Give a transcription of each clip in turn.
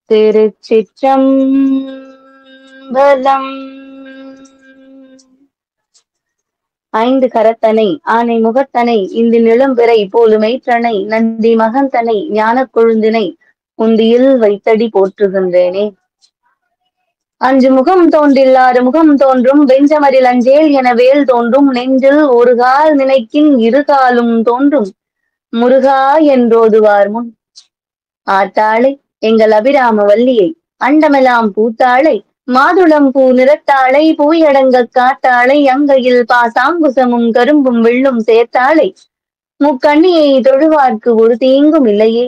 திருச்சிற்றம்பலம். ஐந்து கரத்தனை ஆனை முகத்தனை இந்து நிலம்பிறை போலுமைற்றனை நந்தி மகந்தனை ஞானக் கொழுந்தினை உந்தியில் வைத்தடி போற்றுகின்றேனே. அஞ்சு முகம் தோன்றில் ஆறு முகம் தோன்றும் வெஞ்சமரில் அஞ்சேல் என வேல் தோன்றும் நெஞ்சில் ஒரு கால் நினைக்கின் இரு காலும் தோன்றும் முருகா என்றோதுவார் முன். ஆத்தாளை எங்கள் அபிராம வல்லியை அண்டமெல்லாம் பூத்தாளை மாதுளம் பூ நிறத்தாளை பூயடங்க காத்தாளை அங்கையில் பாசாங்குசமும் கரும்பும் வெள்ளும் சேர்த்தாளை முக்கண்ணியை தொழுவார்க்கு ஒரு தீங்கும் இல்லையே.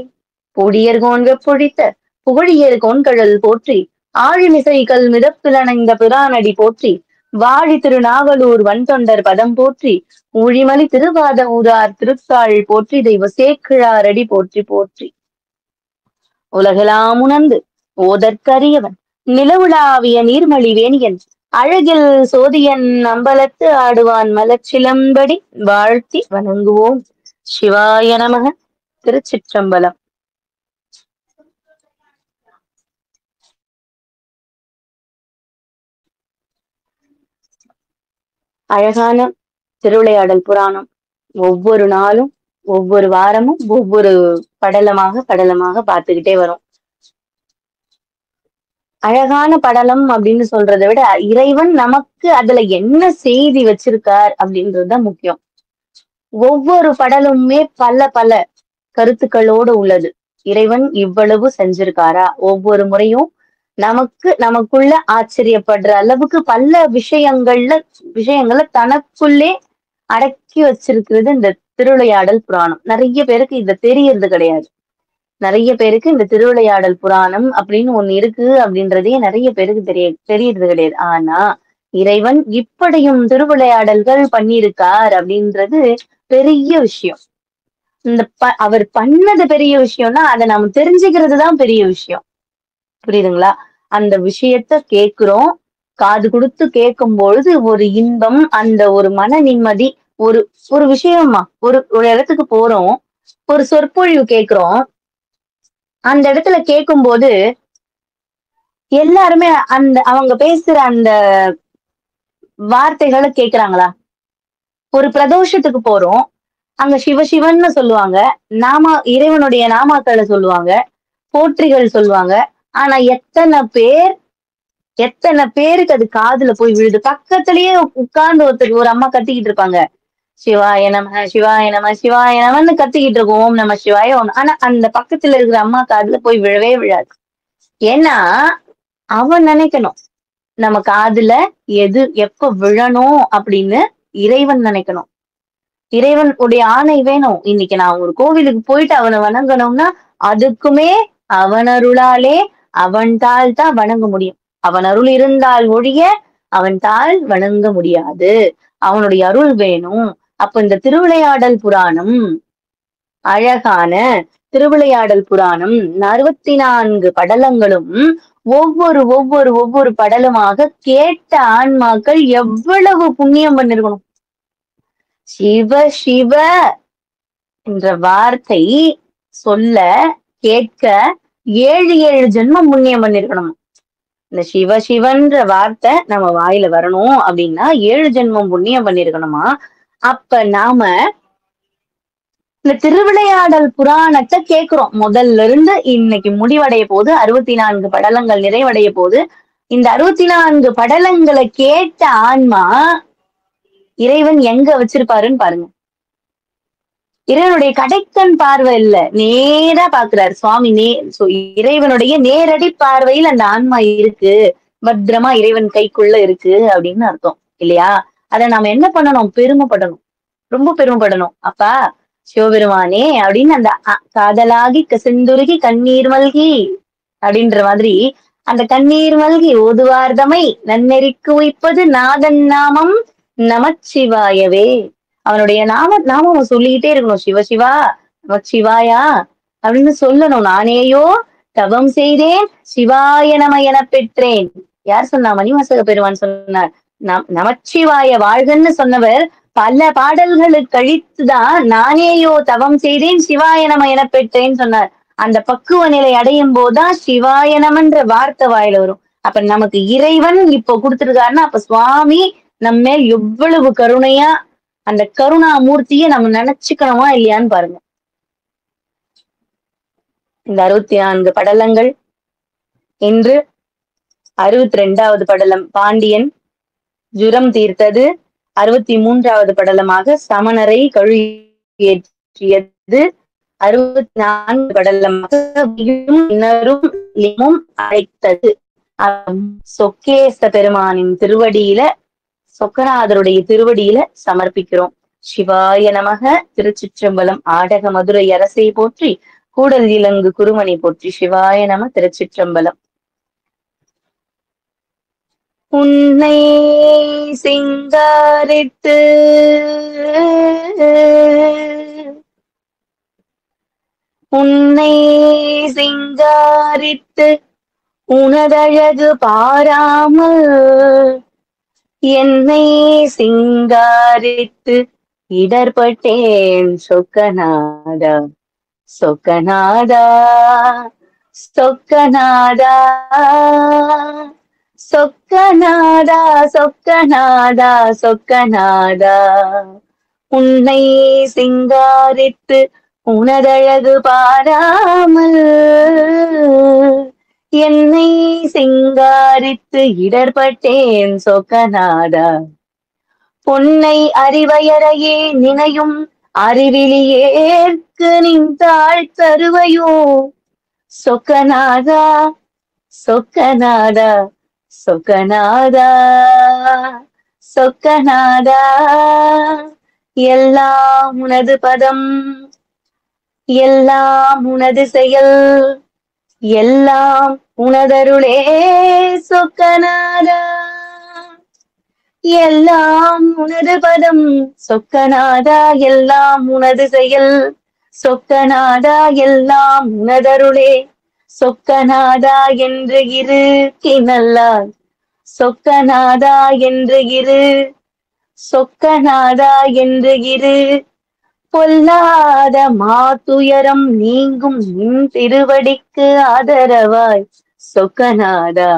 பொடியர்கோன் வெப்பொழித்த புகழியர் கோன்கழல் போற்றி ஆழிமிசை கல் மிதப்பிலணைந்த பிரானடி போற்றி வாழி திருநாவலூர் வன்தொண்டர் பதம் போற்றி ஊழிமலி திருவாத ஊரார் திருத்தாள் போற்றி தெய்வ சேக்கிழாரடி போற்றி போற்றி. உலகெல்லாம் உணர்ந்து ஓதற்கரியவன் நிலவுலாவிய நீர்மலி வேணியன் அழகில் சோதியன் அம்பலத்து ஆடுவான் மலர்ச்சிலம்படி வாழ்த்தி வணங்குவோம். சிவாய நமக. திருச்சிற்றம்பலம். அழகான திருவிளையாடல் புராணம். ஒவ்வொரு நாளும் ஒவ்வொரு வாரமும் ஒவ்வொரு படலமாக பார்த்துக்கிட்டே வரும். அழகான படலம் அப்படின்னு சொல்றதை விட இறைவன் நமக்கு அதுல என்ன செய்தி வச்சிருக்கார் அப்படின்றதுதான் முக்கியம். ஒவ்வொரு படலுமே பல பல கருத்துக்களோடு உள்ளது. இறைவன் இவ்வளவு செஞ்சிருக்காரா? ஒவ்வொரு முறையும் நமக்குள்ள ஆச்சரியப்படுற அளவுக்கு பல விஷயங்களை தனக்குள்ளே அடக்கி வச்சிருக்கிறது இந்த திருவிளையாடல் புராணம். நிறைய பேருக்கு இது தெரியறது கிடையாது. நிறைய பேருக்கு இந்த திருவிளையாடல் புராணம் அப்படின்னு ஒண்ணு இருக்கு அப்படின்றதே நிறைய பேருக்கு தெரியறது கிடையாது. ஆனா இறைவன் இப்படியும் திருவிளையாடல்கள் பண்ணியிருக்கார் அப்படின்றது பெரிய விஷயம். அவர் பண்ணது பெரிய விஷயம்னா அதை நம்ம தெரிஞ்சுக்கிறது தான் பெரிய விஷயம். புரியுதுங்களா? அந்த விஷயத்த கேட்கிறோம், காது கொடுத்து கேட்கும் பொழுது ஒரு இன்பம், அந்த ஒரு மன நிம்மதி. ஒரு விஷயமா ஒரு இடத்துக்கு போறோம், ஒரு சொற்பொழிவு கேட்கிறோம். அந்த இடத்துல கேட்கும் போது எல்லாருமே அவங்க பேசுற அந்த வார்த்தைகளை கேக்குறாங்களா? ஒரு பிரதோஷத்துக்கு போறோம், அங்க சிவசிவன்னு சொல்லுவாங்க, இறைவனுடைய நாமாக்களை சொல்லுவாங்க, போற்றிகள் சொல்லுவாங்க. ஆனா எத்தனை பேருக்கு அது காதுல போய் விழுது? பக்கத்திலேயே உட்கார்ந்து ஒரு அம்மா கத்திக்கிட்டு இருப்பாங்க, சிவாய நம சிவாய நம சிவாய நமன்னு கத்திக்கிட்டு இருக்கோம், ஓம் நம சிவாய ஓம். ஆனா அந்த பக்கத்துல இருக்கிற அம்மா காதுல போய் விழவே விழாது. ஏன்னா அவன் நினைக்கணும் நம்ம காதுல எது எப்ப விழணும் அப்படின்னு இறைவன் நினைக்கணும். இறைவன் உடைய ஆணை வேணும். இன்னைக்கு நான் ஒரு கோவிலுக்கு போயிட்டு அவனை வணங்கணும்னா அதுக்குமே அவன் அருளாலே அவன் தாள் தான் வணங்க முடியும். அவன் அருள் இருந்தால் ஒழிய அவன் தாள் வணங்க முடியாது. அவனுடைய அருள் வேணும். அப்ப இந்த திருவிளையாடல் புராணம், அழகான திருவிளையாடல் புராணம் 64 படலங்களும் ஒவ்வொரு படலமாக கேட்ட ஆன்மாக்கள் எவ்வளவு புண்ணியம் பண்ணிருக்கணும். சிவ சிவ என்ற வார்த்தை சொல்ல கேட்க 7 ஜென்மம் புண்ணியம் பண்ணிருக்கணும். இந்த சிவ சிவன்ற வார்த்தை நம்ம வாயில வரணும் அப்படின்னா 7 ஜென்மம் புண்ணியம் பண்ணிருக்கணுமா? அப்ப நாம இந்த திருவிளையாடல் புராணத்தை கேட்கிறோம். முதல்ல இருந்து இன்னைக்கு முடிவடைய போது 64 படலங்கள் நிறைவடைய போது. இந்த 64 படலங்களை கேட்ட ஆன்மா இறைவன் எங்க வச்சிருப்பாருன்னு பாருங்க. இறைவனுடைய கடைக்கண் பார்வை இல்ல, நேரா பாக்குறாரு சுவாமி. இறைவனுடைய நேரடி பார்வையில் அந்த ஆன்மா இருக்கு, பத்திரமா இறைவன் கைக்குள்ள இருக்கு அப்படின்னு அர்த்தம் இல்லையா? அத நாம என்ன பண்ணணும்? பெருமைப்படணும், ரொம்ப பெருமைப்படணும். அப்பா சிவபெருமானே அப்படின்னு அந்த காதலாகி செந்துருகி கண்ணீர் மல்கி அப்படின்ற மாதிரி அந்த கண்ணீர் மல்கி ஓதுவார்தமை நன்னெறிக்கு உய்ப்பது நாதன் நாமம் நமச்சிவாயவே. அவனுடைய நாமம் சொல்லிக்கிட்டே இருக்கணும். சிவசிவா நமச்சிவாயா அப்படின்னு சொல்லணும். நானேயோ தவம் செய்தேன் சிவாய நம என பெற்றேன். யார் சொன்னா? மணிவாசக பெருமான் சொன்னார். நமச்சிவாய வாழ்கன்னு சொன்னவர் பல பாடல்களுக்கு கழித்துதான் நானேயோ தவம் செய்தேன் சிவாய நம என பெற்றேன்னு சொன்னார். அந்த பக்குவ நிலை அடையும் போதுதான் சிவாய நமன்ற வார்த்தை வாயில வரும். அப்ப நமக்கு இறைவன் இப்போ கொடுத்திருக்காருன்னா அப்ப சுவாமி நம்ம மேல் எவ்வளவு கருணையா அந்த கருணாமூர்த்தியை நம்ம நினைச்சுக்கணுமா இல்லையான்னு பாருங்க. இந்த 64 படலங்கள் இன்று 62வது படலம் பாண்டியன் ஜுரம் தீர்த்தது, 63வது படலமாக சமணரை கழுவியேற்றியது, 64 படலமாக இன்னரும் அழைத்தது. சொக்கேச பெருமானின் திருவடியில சொக்கநாதருடைய திருவடியில சமர்ப்பிக்கிறோம். சிவாய நமக. திருச்சிற்றம்பலம். ஆடக மதுரை அரசை போற்றி, கூடல் இலங்கு குருமணி போற்றி. சிவாய நம. திருச்சிற்றம்பலம். உன்னை சிங்காரித்து உன்னை சிங்காரித்து உனதழகு பாராமல் என்னை சிங்காரித்து இடர்பட்டேன் சொக்கநாதா சொக்கநாதா சொக்கநாதா சொக்கநாதா சொக்கநாதா சொக்கநாதா. உன்னை சிங்காரித்து உனதழகு பாராமல் என்னை சிங்காரித்து இடர்பட்டேன் சொக்கநாதா. பொன்னை அறிவையறையே நினையும் அறிவிலியேற்கு நின்றாள் தருவையோ சொக்கநாதா சொக்கநாதா சொக்கநாதா சொக்கநாதா. எல்லாம் உனது பதம், எல்லாம் உனது செயல், எல்லாம் உனதருளே சொக்கநாதா. எல்லாம் உனது பதம் சொக்கநாதா, எல்லாம் உனது செயல் சொக்கநாதா, எல்லாம் உனதருளே சொக்கநாதா. என்று இரு கிணல்லால் சொக்கநாதா என்று இரு சொக்கநாதா என்று இரு. பொல்லாத மாத்துயரம் நீங்கும் நின் திருவடிக்கு ஆதரவாய் சொக்கநாதா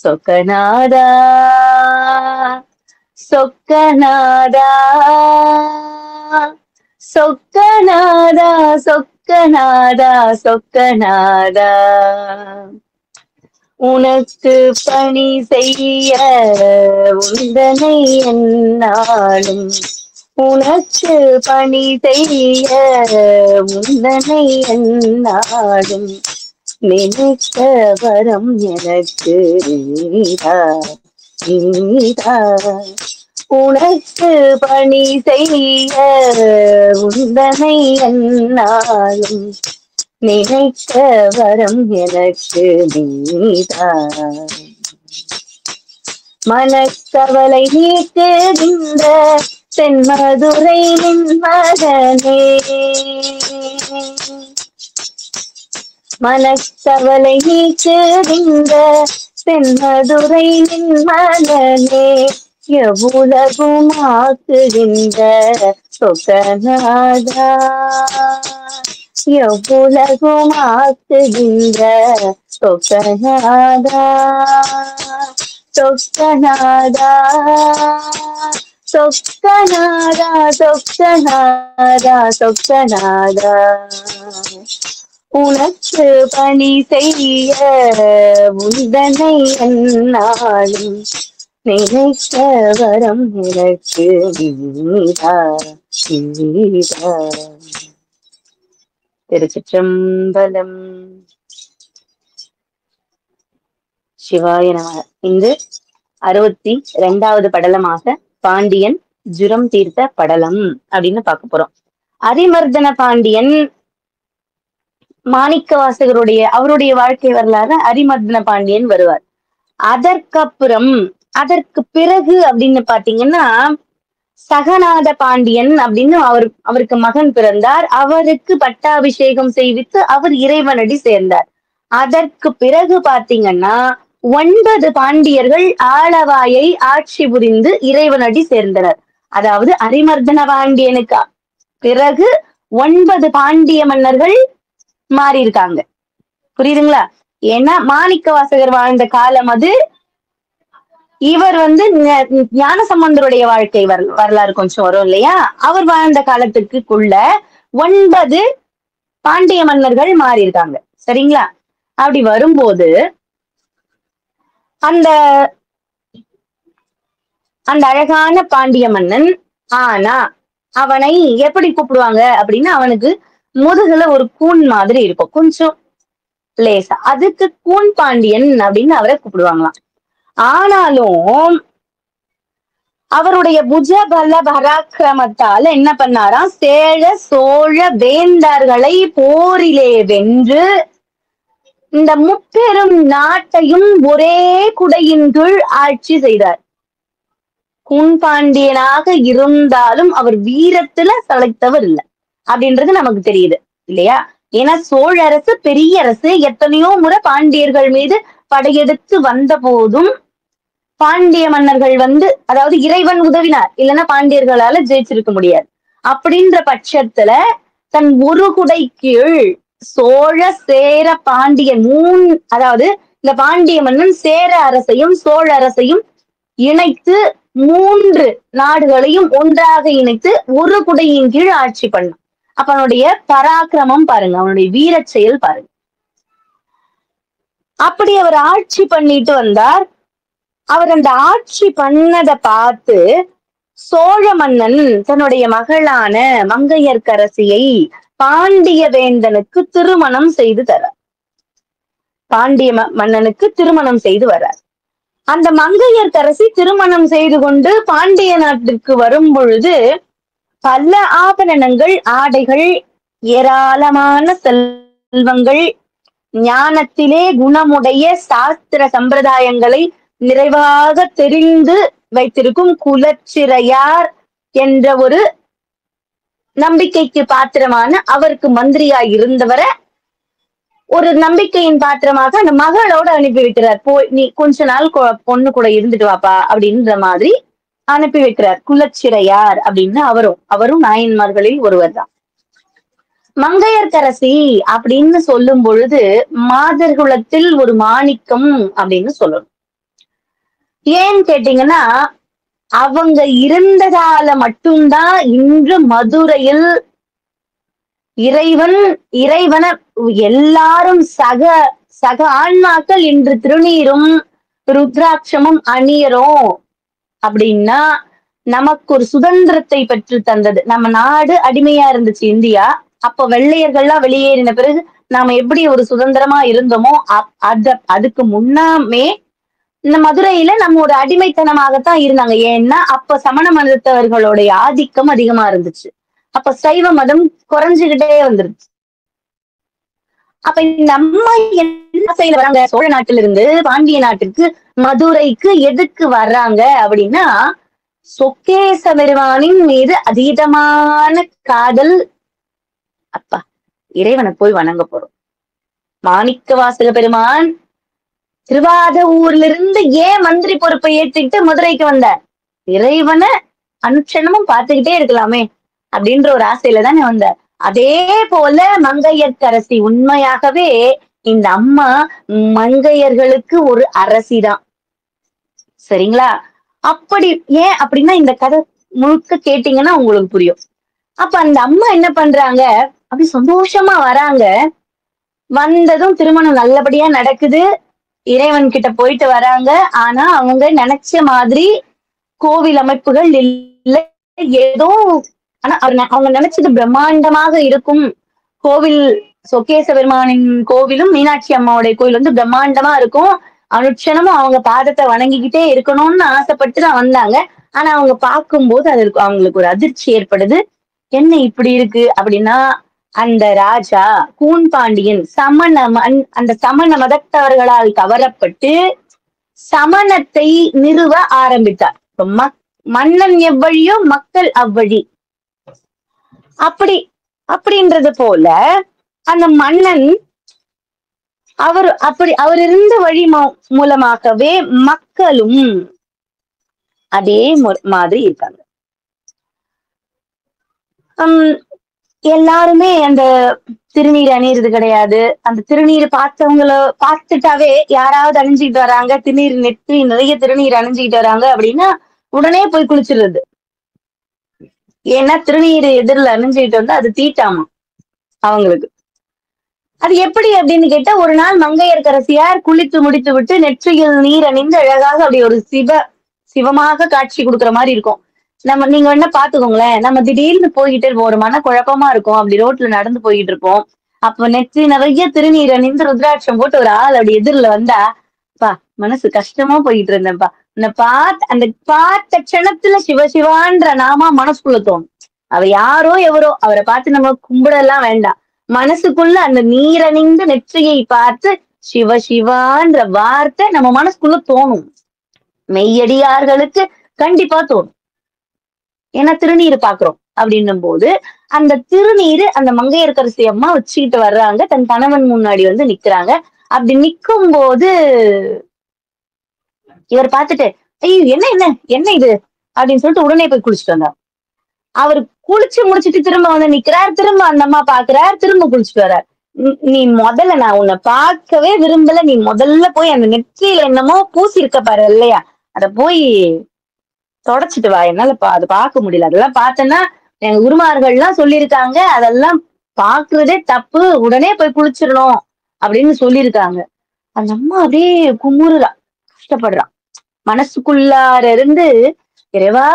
சொக்கநாதா சொக்கநாதா சொக்கநாதா சொக்கநாதா சொக்கநாதா. உனக்கு பணி செய்ய உந்தனை என்னாலும், உனக்கு பணி செய்ய உந்தனை என்னாலும் நினைத்த வரம் எனக்கு நீதா நீதா. உனக்கு பணி செய்ய உந்தனை என்னாலும் நினைத்த வரம் எனக்கு நீதா. மனக்கவலை நீக்குகின்ற தென்மதுரை நின்மகனே, மனக்கவலை நீக்குகின்ற தென்மதுரை நின்மகனே, எவ்வுலகும் ஆக்குகின்ற சொக்கநாதா, எவ்வுலகும் ஆக்குகின்ற சொக்கநாதா சொக்கநாதா சொக்கநாதா சொக்கநாதா சொக்கநாதா. உனக்கு பணி செய்ய உந்தனை என்னாலும் நினைத்த வரம் எனக்கு நீதா நீதா. திருச்சிற்றம்பலம். சிவாய நம. இன்று 62வது படலமாக பாண்டியன் ஜுரம் தீர்த்த படலம் அப்படின்னு பார்க்க போறோம். அரிமர்தன பாண்டியன் மாணிக்கவாசகருடைய அவருடைய வாழ்க்கை வரலாறு அரிமர்தன பாண்டியன் வருவார். அதற்கப்புறம் அதற்கு பிறகு அப்படின்னு பாத்தீங்கன்னா சகநாத பாண்டியன் அப்படின்னு அவருக்கு மகன் பிறந்தார். அவருக்கு பட்டாபிஷேகம் செய்வித்து அவர் இறைவனடி சேர்ந்தார். அதற்கு பிறகு பாத்தீங்கன்னா 9 பாண்டியர்கள் ஆளவாயை ஆட்சி புரிந்து இறைவனடி சேர்ந்தனர். அதாவது அரிமர்தன பாண்டியனுக்கு பிறகு 9 பாண்டிய மன்னர்கள் மாறி இருக்காங்க. புரியுதுங்களா? ஏன்னா மாணிக்க வாசகர் வாழ்ந்த காலம் அது. இவர் ஞானசம்பந்தருடைய வாழ்க்கை வரலாறு கொஞ்சம் வரும் இல்லையா? அவர் வாழ்ந்த காலத்துக்குள்ள 9 பாண்டிய மன்னர்கள் மாறி இருக்காங்க. சரிங்களா? அப்படி வரும்போது அந்த அந்த அழகான பாண்டிய மன்னன், ஆனா அவனை எப்படி கூப்பிடுவாங்க அப்படின்னா, அவனுக்கு முதுகுல ஒரு கூன் மாதிரி இருக்கும், கொஞ்சம் லேசா. அதுக்கு கூன் பாண்டியன் அப்படின்னு அவரை கூப்பிடுவாங்களாம். ஆனாலும் அவருடைய புஜ பல பராக்கிரமத்தால என்ன பண்ணாராம், சேழ சோழ வேந்தர்களை போரிலே வென்று இந்த முப்பெரும் நாட்டையும் ஒரே குடையின் கீழ் ஆட்சி செய்தார். கூன்பாண்டியனாக இருந்தாலும் அவர் வீரத்துல சளைத்தவர் இல்லை அப்படின்றது நமக்கு தெரியுது இல்லையா? ஏன்னா சோழ அரசு பெரிய அரசு, எத்தனையோ முறை பாண்டியர்கள் மீது படையெடுத்து வந்த போதும் பாண்டிய மன்னர்கள் அதாவது இறைவன் உதவினார், இல்லைன்னா பாண்டியர்களால ஜெயிச்சிருக்க முடியாது. அப்படின்ற பட்சத்துல தன் ஒரு குடை கீழ் சோழ சேர பாண்டியன் அதாவது இந்த பாண்டிய மன்னன் சேர அரசையும் சோழ அரசையும் இணைத்து 3 நாடுகளையும் ஒன்றாக இணைத்து ஒரு குடையின் கீழ் ஆட்சி பண்ணான். அப்ப அவனுடைய பராக்கிரமம் பாருங்க, அவனுடைய வீர செயல் பாருங்க. அப்படி அவர் ஆட்சி பண்ணிட்டு வந்தார். அவர் அந்த ஆட்சி பண்ணதை பார்த்து சோழ மன்னன் தன்னுடைய மகளான மங்கையர்க்கரசியை பாண்டிய வேந்தனுக்கு திருமணம் செய்து தரார். பாண்டிய மன்னனுக்கு திருமணம் செய்து வர்றார். அந்த மங்கையர்க்கரசி திருமணம் செய்து கொண்டு பாண்டிய நாட்டிற்கு வரும் பொழுது பல ஆபரணங்கள், ஆடைகள், ஏராளமான செல்வங்கள், ஞானத்திலே குணமுடைய சாஸ்திர சம்பிரதாயங்களை நிறைவாக தெரிந்து வைத்திருக்கும் குலச்சிறையார் என்ற ஒரு நம்பிக்கைக்கு பாத்திரமான, அவருக்கு மந்திரியாய் இருந்தவரை ஒரு நம்பிக்கையின் பாத்திரமாக அந்த மகளோட அனுப்பி வைக்கிறார். போய் நீ கொஞ்ச நாள் பொண்ணு கூட இருந்துட்டு வாப்பா அப்படின்ற மாதிரி அனுப்பி வைக்கிறார். குலச்சிறையார் அப்படின்னு அவரும் நாயன்மார்களில் ஒருவர் தான். மங்கையர்க்கரசி அப்படின்னு சொல்லும் பொழுது மாதர் குலத்தில் ஒரு மாணிக்கம் அப்படின்னு சொல்லணும். ஏன்னு கேட்டீங்கன்னா, அவங்க இருந்ததால மட்டும்தான் இன்று மதுரையில் இறைவனை எல்லாரும் சக ஆன்மாக்கள் இன்று திருநீரும் ருத்ராட்சமும் அணியறோம் அப்படின்னா நமக்கு ஒரு சுதந்திரத்தை பெற்று தந்தது. நம்ம நாடு அடிமையா இருந்துச்சு இந்தியா. அப்ப வெள்ளையர்கள்லாம் வெளியேறின பிறகு நாம எப்படி ஒரு சுதந்திரமா இருந்தோமோ அதுக்கு முன்னாமே இந்த மதுரையில நம்ம ஒரு அடிமைத்தனமாகத்தான் இருந்தாங்க. ஏன்னா அப்ப சமண மதத்தவர்களுடைய ஆதிக்கம் அதிகமா இருந்துச்சு. அப்ப சைவ மதம் குறைஞ்சுகிட்டே வந்துருச்சு. அப்ப இந்த அம்மா என்ன செய்ய வராங்க, சோழ நாட்டில இருந்து பாண்டிய நாட்டுக்கு மதுரைக்கு எதுக்கு வர்றாங்க அப்படின்னா, சொக்கேச பெருமானின் மீது அதீதமான காதல். அப்பா, இறைவனை போய் வணங்க போறோம். மாணிக்க வாசக பெருமான் திருவாதவூர்ல இருந்து ஏன் மந்திரி பொறுப்பை ஏற்றுக்கிட்டு மதுரைக்கு வந்தார்? இறைவனை அனுட்சணமும் பார்த்துக்கிட்டே இருக்கலாமே அப்படின்ற ஒரு ஆசையில தானே வந்தார். அதே போல மங்கையர்க்கரசி உண்மையாகவே இந்த அம்மா மங்கையர்களுக்கு ஒரு அரசிதான். சரிங்களா? அப்படி ஏன் அப்படின்னா இந்த கதை முழுக்க கேட்டீங்கன்னா உங்களுக்கு புரியும். அப்ப அந்த அம்மா என்ன பண்றாங்க, அப்படி சந்தோஷமா வராங்க. வந்ததும் திருமணம் நல்லபடியா நடக்குது. இறைவன் கிட்ட போயிட்டு வராங்க. ஆனா அவங்க நினைச்ச மாதிரி கோவில் அமைப்புகள் இல்லை. ஏதோ ஆனா அவங்க நினைச்சது பிரம்மாண்டமாக இருக்கும். கோவில் சொக்கேச பெருமானின் கோவிலும் மீனாட்சி அம்மாவுடைய கோவில் பிரம்மாண்டமா இருக்கும். அனுட்சணமும் அவங்க பாதத்தை வணங்கிக்கிட்டே இருக்கணும்னு ஆசைப்பட்டுதான் வந்தாங்க. ஆனா அவங்க பார்க்கும்போது அதற்கு அவங்களுக்கு ஒரு அதிர்ச்சி ஏற்படுது. என்ன இப்படி இருக்கு அப்படின்னா, அந்த ராஜா கூன் பாண்டியன் அந்த சமண மதத்தவர்களால் கவரப்பட்டு சமணத்தை நிறுவ ஆரம்பித்தார். மன்னன் எவ்வழியோ மக்கள் அவ்வழி. அப்படின்றது போல அந்த மன்னன் அவர் இருந்த வழி மூலமாகவே மக்களும் அதே மாதிரி இருக்காங்க. எல்லாருமே அந்த திருநீர் அணியிறது கிடையாது. அந்த திருநீர் பார்த்தவங்கள பார்த்துட்டாவே யாராவது அணிஞ்சுக்கிட்டு வராங்க, திருநீர் நெற்றி நிறைய திருநீர் அணிஞ்சுக்கிட்டு வராங்க அப்படின்னா, உடனே போய் குளிச்சிடுறது. ஏன்னா திருநீர் எதிரில அணிஞ்சுக்கிட்டு வந்தா அது தீட்டாமா அவங்களுக்கு. அது எப்படி அப்படின்னு கேட்டா, ஒரு நாள் மங்கையர்க்கரசியார் குளித்து முடித்து விட்டு நெற்றியில் நீர் அணிந்து அழகாக அப்படி ஒரு சிவமாக காட்சி கொடுக்குற மாதிரி இருக்கும். நீங்க வேணா பாத்துக்கோங்களேன். நம்ம திடீர்னு போய்கிட்டே இருப்போம். ஒரு மனக்குழப்பமா இருக்கும். அப்படி ரோட்ல நடந்து போயிட்டு இருப்போம். அப்ப நெற்றி நிறைய திருநீர் அணிந்து ருத்ராட்சம் போட்டு ஒரு ஆள் அப்படி எதிரில வந்தா, பா மனசு கஷ்டமா போயிட்டு இருந்தேன்ப்பா. அந்த பார்த்த க்ஷணத்துல சிவசிவான்ற நாமா மனசுக்குள்ள தோணும். அவ யாரோ எவரோ அவரை பார்த்து நம்ம கும்பிடலாம் வேண்டாம். மனசுக்குள்ள அந்த நீரணிந்த நெற்றியை பார்த்து சிவசிவான்ற வார்த்தை நம்ம மனசுக்குள்ள தோணும். மெய்யடியார்களுக்கு கண்டிப்பா தோணும். ஏன்னா திருநீர் பாக்குறோம் அப்படின்னும் போது அந்த திருநீரு அந்த மங்கையர்க்கரசி அம்மா வச்சுக்கிட்டு வர்றாங்க. தன் கணவன் முன்னாடி வந்து நிக்கிறாங்க. அப்படி நிக்கும் போது இவர் பார்த்துட்டு, ஐயோ என்ன என்ன என்ன இது அப்படின்னு சொல்லிட்டு உடனே போய் குளிச்சுட்டு வந்தார். அவர் குளிச்சு முடிச்சிட்டு திரும்ப வந்து நிக்கிறார். திரும்ப அந்த அம்மா பாக்குறார். திரும்ப குளிச்சுட்டு வர்றார். நீ முதல்ல நான் உன்னை பார்க்கவே விரும்பல. நீ முதல்ல போய் அந்த நெற்றியில என்னமோ பூசி இருக்க பாரு இல்லையா, அத போய் தொடச்சிட்டு வா. என்னால அதை பார்க்க முடியல. அதெல்லாம் பார்த்தேன்னா எங்க குருமார்கள்லாம் சொல்லியிருக்காங்க, அதெல்லாம் பாக்குறதே தப்பு, உடனே போய் குளிச்சிடணும் அப்படின்னு சொல்லியிருக்காங்க. அந்த அம்மா அப்படியே குமுறுறா, கஷ்டப்படுறா. மனசுக்குள்ளார இருந்து, இறைவா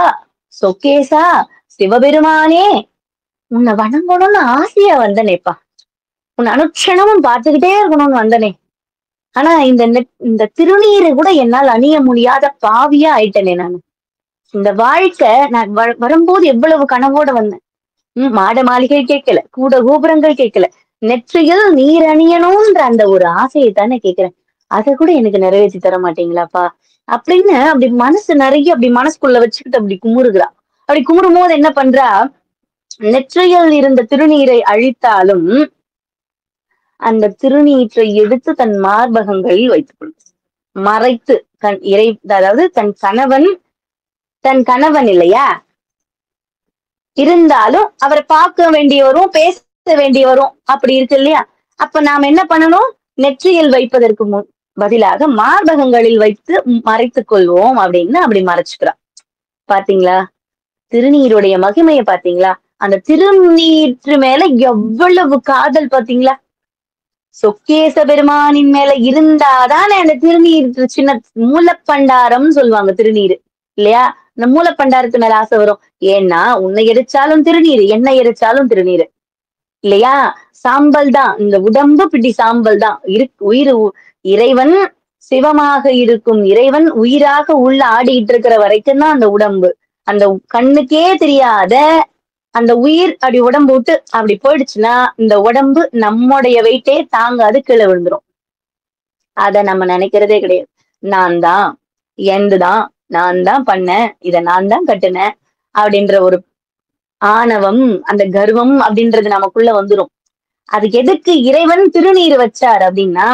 சொக்கேசா சிவபெருமானே உன்னை வணங்கணும்னு ஆசையா வந்தனேப்பா, உன்னை அனுட்சணமும் பார்த்துக்கிட்டே இருக்கணும்னு வந்தனே. ஆனா இந்த திருநீரை கூட என்னால் அணிய முடியாத பாவியா ஆயிட்டனே நானு. இந்த வாழ்க்கை நான் வரும்போது எவ்வளவு கனவோட வந்தேன். மாட மாளிகை கேட்கல, கூட கோபுரங்கள் கேட்கல, நெற்றியில் நீர் அணியணும்ன்ற அந்த ஒரு ஆசையை தானே கேட்கிறேன். அதை கூட எனக்கு நிறைவேற்றி தர மாட்டீங்களாப்பா அப்படின்னு அப்படி மனசு நிறைய அப்படி மனசுக்குள்ள வச்சுக்கிட்டு அப்படி குமுறுகிறா. அப்படி குமுறும் போது என்ன பண்றா, நெற்றியில் இருந்த திருநீரை அழித்தாலும் அந்த திருநீற்றை எடுத்து தன் மார்பகங்களில் வைத்துக் கொள்ளும். மறைத்து அதாவது தன் கணவன் இல்லையா, இருந்தாலும் அவரை பார்க்க வேண்டி வரும், பேச வேண்டி வரும், அப்படி இருக்கு இல்லையா. அப்ப நாம என்ன பண்ணணும், நெற்றியில் வைப்பதற்கு பதிலாக மார்பகங்களில் வைத்து மறைத்துக் கொள்வோம் அப்படின்னு அப்படி மறைச்சுக்கிறா. பாத்தீங்களா திருநீருடைய மகிமையை? பாத்தீங்களா அந்த திருநீற்று மேல எவ்வளவு காதல் பாத்தீங்களா. சொக்கேச பெருமானின் மேல இருந்தாதானே அந்த திருநீர், சின்ன மூலப்பண்டாரம்னு சொல்லுவாங்க திருநீர் இல்லையா. இந்த மூலப்பண்டாரத்து மேல ஆசை வரும். ஏன்னா உன்னை எரிச்சாலும் திருநீர், என்ன எரிச்சாலும் திருநீர் இல்லையா. சாம்பல் தான், இந்த உடம்பு பிடி சாம்பல் தான். உயிர் இறைவன் சிவமாக இருக்கும் இறைவன் உயிராக உள்ள ஆடிட்டு இருக்கிற வரைக்கும் தான் அந்த உடம்பு. அந்த கண்ணுக்கே தெரியாத அந்த உயிர் அப்படி உடம்பு விட்டு அப்படி போயிடுச்சுன்னா இந்த உடம்பு நம்முடைய வெயிட்டே தாங்காது, கீழே விழுந்துரும். அத நம்ம நினைக்கிறதே கிடையாது. நான் தான் எந்துதான், நான் தான் பண்ணேன், இத நான் தான் கட்டுனேன் அப்படின்ற ஒரு ஆணவம், அந்த கர்வம் அப்படின்றது நமக்குள்ள வந்துரும். அதுக்கு எதுக்கு இறைவன் திருநீர் வச்சார் அப்படின்னா,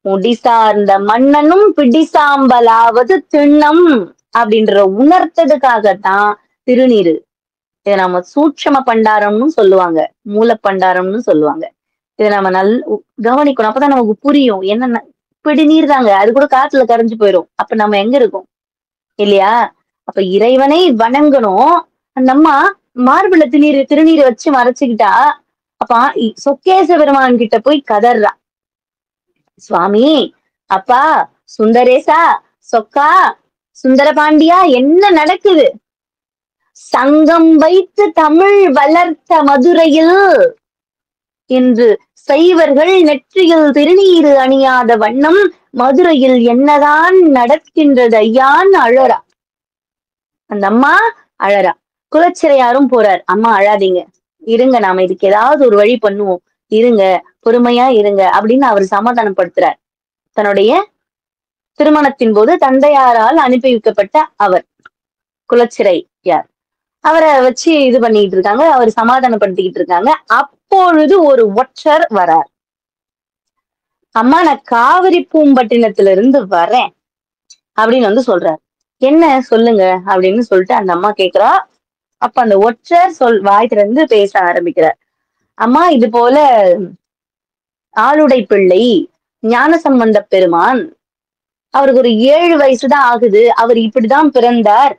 முடி சார்ந்த மன்னனும் பிடிசாம்பலாவது திண்ணம் அப்படின்ற உணர்த்ததுக்காகத்தான் திருநீரு. இதை நம்ம சூட்சம பண்டாரம்னு சொல்லுவாங்க, மூலப்பண்டாரம்னு சொல்லுவாங்க. இதை நம்ம கவனிக்கணும். அப்பதான் நமக்கு புரியும். என்னென்ன பிடிநீர் தாங்க, அது கூட காத்துல கரைஞ்சு போயிடும். அப்ப நம்ம எங்க இருக்கோம் இல்லையா. அப்ப இறைவனை வணங்கணும். அந்த அம்மா மார்புல திருநீரை வச்சு மறைச்சுக்கிட்டா. அப்ப சொக்கேச பெருமான் கிட்ட போய் கதர்றா, சுவாமி, அப்பா, சுந்தரேசா, சொக்கா, சுந்தர பாண்டியா, என்ன நடக்குது? சங்கம் வைத்து தமிழ் வளர்த்த மதுரையில் என்று சைவர்கள் நெற்றியில் திருநீரு அணியாத வண்ணம் மதுரையில் என்னதான் நடக்கின்றது ஐயான்னு அழறா. அந்த அம்மா அழறா. குலச்சிறையாரும் போறார், அம்மா அழாதீங்க, இருங்க, நாம இதுக்கு ஏதாவது ஒரு வழி பண்ணுவோம், இருங்க, பொறுமையா இருங்க அப்படின்னு அவர் சமாதானப்படுத்துறார். தன்னுடைய திருமணத்தின் போது தந்தையாரால் அனுப்பி வைக்கப்பட்ட அவர் குலச்சிறையார், அவரை வச்சு இது பண்ணிட்டு இருக்காங்க, அவர் சமாதானப்படுத்திக்கிட்டு இருக்காங்க. அப்பொழுது ஒரு ஒற்றர் வரார். அம்மா, நான் காவிரி பூம்பட்டினத்துல இருந்து வரேன் அப்படின்னு வந்து சொல்றார். என்ன சொல்லுங்க அப்படின்னு சொல்லிட்டு அந்த அம்மா கேக்குறா. அப்ப அந்த ஒற்றர் வாய் திறந்து பேச ஆரம்பிக்கிறார். அம்மா, இது போல ஆளுடை பிள்ளை ஞானசம்பந்த பெருமான், அவருக்கு ஒரு 7 வயசுதான் ஆகுது. அவர் இப்படிதான் பிறந்தார்.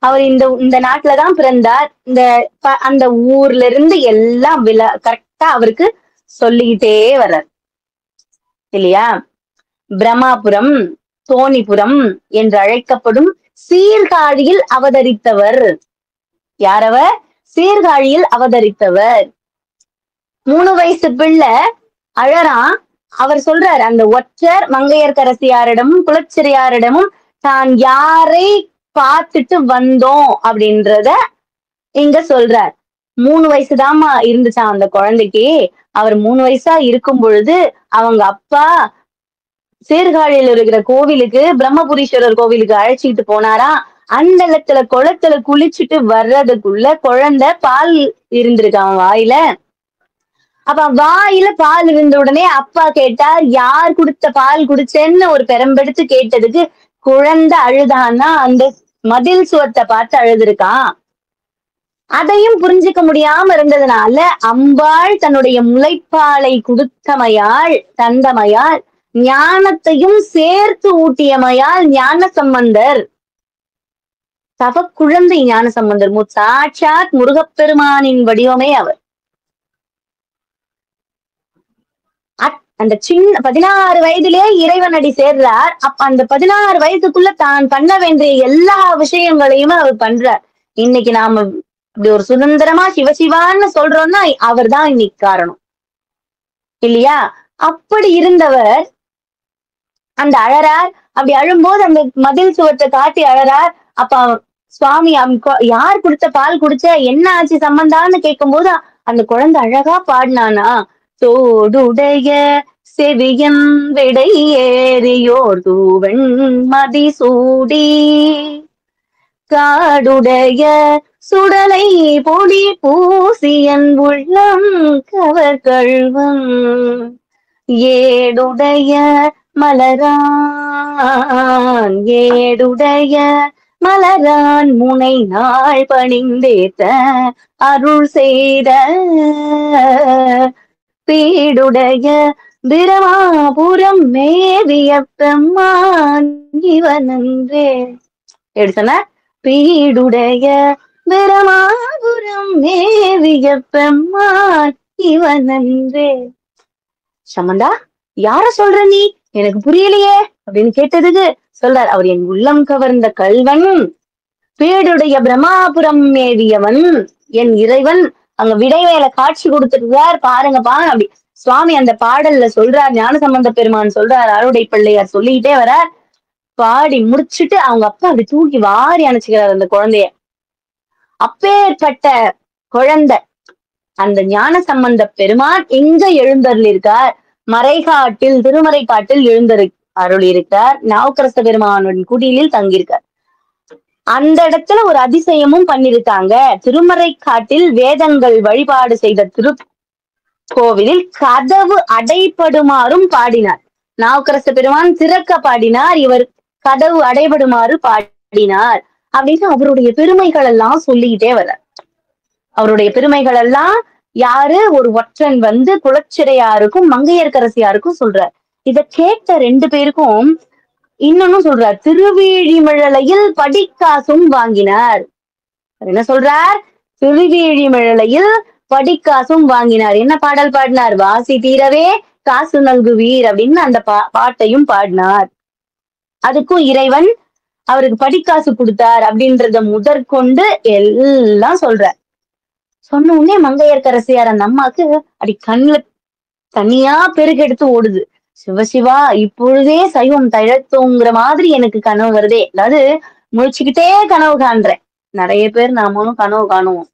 அவர் இந்த நாட்டுலதான் பிறந்தார். அந்த ஊர்ல இருந்து எல்லாம் கரெக்டா அவருக்கு சொல்லிக்கிட்டே வர்றார் இல்லையா? பிரம்மாபுரம், தோணிபுரம் என்று அழைக்கப்படும் சீர்காழியில் அவதரித்தவர். யாரவர்? சீர்காழியில் அவதரித்தவர். 3 வயசு பிள்ளை அழறான். அவர் சொல்றார், அந்த ஒற்றர் மங்கையர்க்கரசியாரிடமும் குலச்சிறையாரிடமும் தான் யாரை பார்த்துட்டு வந்தோம் அப்படின்றத இங்க சொல்றார். 3 வயசுதாம்மா இருந்துச்சான் அந்த குழந்தைக்கு. அவர் 3 வயசா இருக்கும் பொழுது அவங்க அப்பா சீர்காழியில் இருக்கிற கோவிலுக்கு, பிரம்மபுரீஸ்வரர் கோவிலுக்கு அழைச்சிட்டு போனாரா. அந்த இடத்துல குளத்துல குளிச்சுட்டு வர்றதுக்குள்ள குழந்தை பால் இருந்திருக்கு அவன் வாயில. அப்ப வாயில பால் இருந்த உடனே அப்பா கேட்டார், யார் கொடுத்த பால் குடிச்சேன்னு ஒரு பெரம்பெடுத்து கேட்டதுக்கு குழந்தை அழுதான்னா அந்த மதில் சுவத்தை பார்த்து அழுதுருக்கான். அதையும் புரிஞ்சுக்க முடியாம இருந்ததுனால அம்பாள் தன்னுடைய முளைப்பாலை கொடுத்தமையால், தந்தமையால், ஞானத்தையும் சேர்த்து ஊட்டியமையால் ஞான சம்பந்தர், தவ குழந்தை ஞான சம்பந்தர், சாட்சாத் முருகப்பெருமானின் வடிவமே அவர். அந்த சின்ன 16 வயதிலே இறைவனடி சேர்றார். அப்ப அந்த 16 வயதுக்குள்ள தான் பண்ண வேண்டிய எல்லா விஷயங்களையுமே அவர் பண்றார். இன்னைக்கு நாம இப்படி ஒரு சுதந்திரமா சிவசிவான்னு சொல்றோம்னா அவர் தான் இன்னைக்கு காரணம் இல்லையா? அப்படி இருந்தவர் அந்த அழறார். அப்படி அழும்போது அந்த மதில் சுவத்தை காட்டி அழறார். அப்ப சுவாமி யார் குடிச்ச பால் குடிச்ச, என்ன ஆச்சு சம்பந்தான்னு கேட்கும் போது அந்த குழந்தை அழகா பாடினானா, தோடுடைய செவியன் விடை ஏறியோர் தூவன் மதிசூடி காடுடைய சுடலை பொடி பூசியன் உள்ளம் கவர் கள்வன் ஏடுடைய மலரான் ஏடுடைய மலரான் முனை நாள் பணிந்தேத்த அருள் செய்த பீடுடைய பிரமாபுரம் மேவிய பெம்மான் இவனன்றே. எப்படி சொன்ன? பீடுடைய பிரமாபுரம் மேவிய பெம்மான் இவனன்றே. சம்பந்தா, யார சொல்ற நீ? எனக்கு புரியலையே அப்படின்னு கேட்டதுக்கு சொல்றார், அவர் என் உள்ளம் கவர்ந்த கல்வன், பீடுடைய பிரம்மாபுரம் மேவியவன், என் இறைவன். அங்க விடைவேல காட்சி கொடுத்துருக்கார் பாருங்கப்பா. அப்படி சுவாமி அந்த பாடல்ல சொல்றார், ஞான சம்பந்த பெருமான் சொல்றார், அருடை பிள்ளையார் சொல்லிக்கிட்டே வரார். பாடி முடிச்சுட்டு அவங்க அப்பா அப்படி தூக்கி வாரி அணைச்சுக்கிறார் அந்த குழந்தைய. அப்பேற்பட்ட குழந்தை அந்த ஞான சம்பந்த பெருமான் எங்க எழுந்தருள் இருக்கார்? மறைகாட்டில், திருமறைக்காட்டில் அருள் இருக்கார். நாவுக்கரச பெருமானின் குடிலில் தங்கியிருக்கார். அந்த இடத்துல ஒரு அதிசயமும் பண்ணிருக்காங்க. திருமறைக்காட்டில் வேதங்கள் வழிபாடு செய்த திருக்கோவிலில் கதவு அடைபடுமாறும் பாடினார். நாவுக்கரச பெருமான் திறக்க பாடினார், இவர் கதவு அடைபடுமாறு பாடினார். அப்படின்னு அவருடைய பெருமைகள் எல்லாம் சொல்லிக்கிட்டே வர. அவருடைய பெருமைகள் எல்லாம் யாரு? ஒரு ஒற்றன் வந்து குலச்சிறையாருக்கும் மங்கையர்க்கரசியாருக்கும் சொல்றார். இத கேட்ட 2 பேருக்கும் இன்னொன்னும் சொல்றார், திருவீழிமிழலையில் படிக்காசும் வாங்கினார். என்ன சொல்றார்? திருவீழிமிழலையில் படிக்காசும் வாங்கினார். என்ன பாடல் பாடினார்? வாசி தீரவே காசு நல்குவீர் அப்படின்னு அந்த பாட்டையும் பாடினார். அதுக்கும் இறைவன் அவருக்கு படிக்காசு கொடுத்தார் அப்படின்றத முதற்கொண்டு எல்லாம் சொல்றார். சொன்ன உடனே மங்கையர்க்கரசியார் அந்த அம்மாக்கு அப்படி கண்ணுல தனியா பெருக்கெடுத்து ஓடுது. சிவசிவா, இப்பொழுதே சைவம் தழைத்தோங்கிற மாதிரி எனக்கு கனவு வருதே. அதாவது முழிச்சுக்கிட்டே கனவு காண்றேன். நிறைய பேர் நாமளும் கனவு காணுவோம்.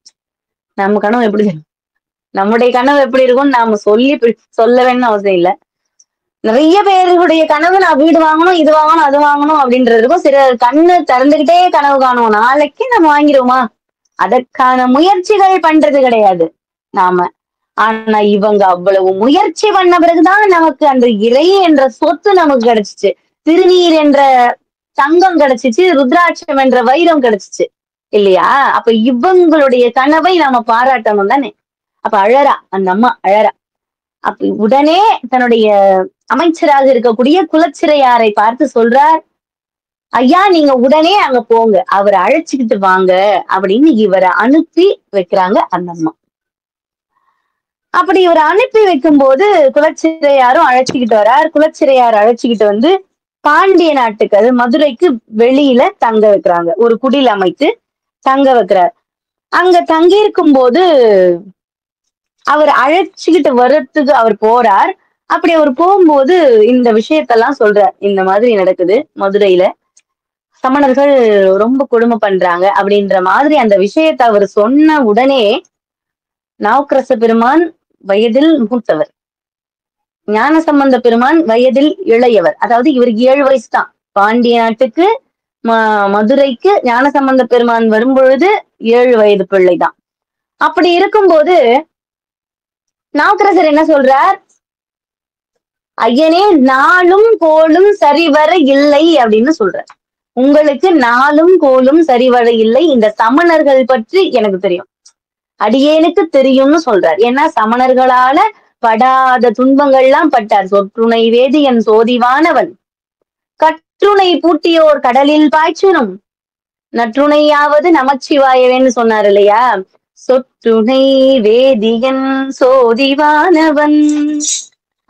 நம்ம கனவு எப்படி, நம்முடைய கனவு எப்படி இருக்கும்னு நாம சொல்ல வேணும்னு அவசியம் இல்லை. நிறைய பேருடைய கனவு நான் வீடு வாங்கணும், இது வாங்கணும், அது வாங்கணும் அப்படின்றதுக்கும் சில கண்ணு திறந்துகிட்டே கனவு காணுவோம். நாளைக்கு நம்ம வாங்கிடுவோமா? அதற்கான முயற்சிகள் பண்றது கிடையாது நாம. ஆனா இவங்க அவ்வளவு முயற்சி பண்ண பிறகுதான் நமக்கு அந்த இறை என்ற சொத்து நமக்கு கிடைச்சிச்சு. திருநீர் என்ற தங்கம் கிடைச்சிச்சு, ருத்ராட்சம் என்ற வைரம் கிடைச்சிச்சு இல்லையா? அப்ப இவங்களுடைய கனவை நாம பாராட்டணும் தானே. அப்ப அழறா, அந்த அம்மா அழறா. அப்ப உடனே தன்னுடைய அமைச்சராக இருக்கக்கூடிய குலச்சிறையாரை பார்த்து சொல்றார், ஐயா நீங்க உடனே அங்க போங்க, அவரை அழைச்சுக்கிட்டு வாங்க அப்படின்னு இவரை அனுப்பி வைக்கிறாங்க அந்த அம்மா. அப்படி இவரை அனுப்பி வைக்கும் போது குலச்சிறையாரும் அழைச்சிக்கிட்டு வரார். குலச்சிறையார் அழைச்சிக்கிட்டு வந்து பாண்டிய நாட்டுக்கு, அது மதுரைக்கு வெளியில தங்க வைக்கிறாங்க. ஒரு குடில் அமைத்து தங்க வைக்கிறார். அங்க தங்கி இருக்கும் போது அவர் அழைச்சுக்கிட்டு வர்றதுக்கு அவர் போறார். அப்படி அவர் போகும்போது இந்த விஷயத்தெல்லாம் சொல்றார். இந்த மாதிரி நடக்குது மதுரையில, சமணர்கள் ரொம்ப கொடுமை பண்றாங்க அப்படின்ற மாதிரி அந்த விஷயத்தை அவர் சொன்ன உடனே நாவுக்கரச பெருமான் வயதில் மூத்தவர், ஞானசம்பந்த பெருமான் வயதில் இளையவர். அதாவது இவருக்கு 7 வயசு தான். பாண்டிய நாட்டுக்கு மதுரைக்கு ஞானசம்பந்த பெருமான் வரும்பொழுது 7 வயது பிள்ளைதான். அப்படி இருக்கும்போது நாவுக்கரசர் என்ன சொல்றார், ஐயனே நாளும் கோலும் சரிவர இல்லை அப்படின்னு சொல்றார். உங்களுக்கு நாளும் கோலும் சரிவர இல்லை, இந்த சமணர்கள் பற்றி எனக்கு தெரியும், அடியேனுக்கு தெரியும்னு சொல்றார். ஏன்னா சமணர்களால படாத துன்பங்கள்லாம் பட்டார். சொற்றுணை வேதியன் சோதிவானவன், கற்றுணை பூட்டியோர் கடலில் பாய்ச்சுனும், நற்றுணையாவது நமச்சிவாயவேன்னு சொன்னார் இல்லையா? சொற்றுணை வேதியன் சோதிவானவன்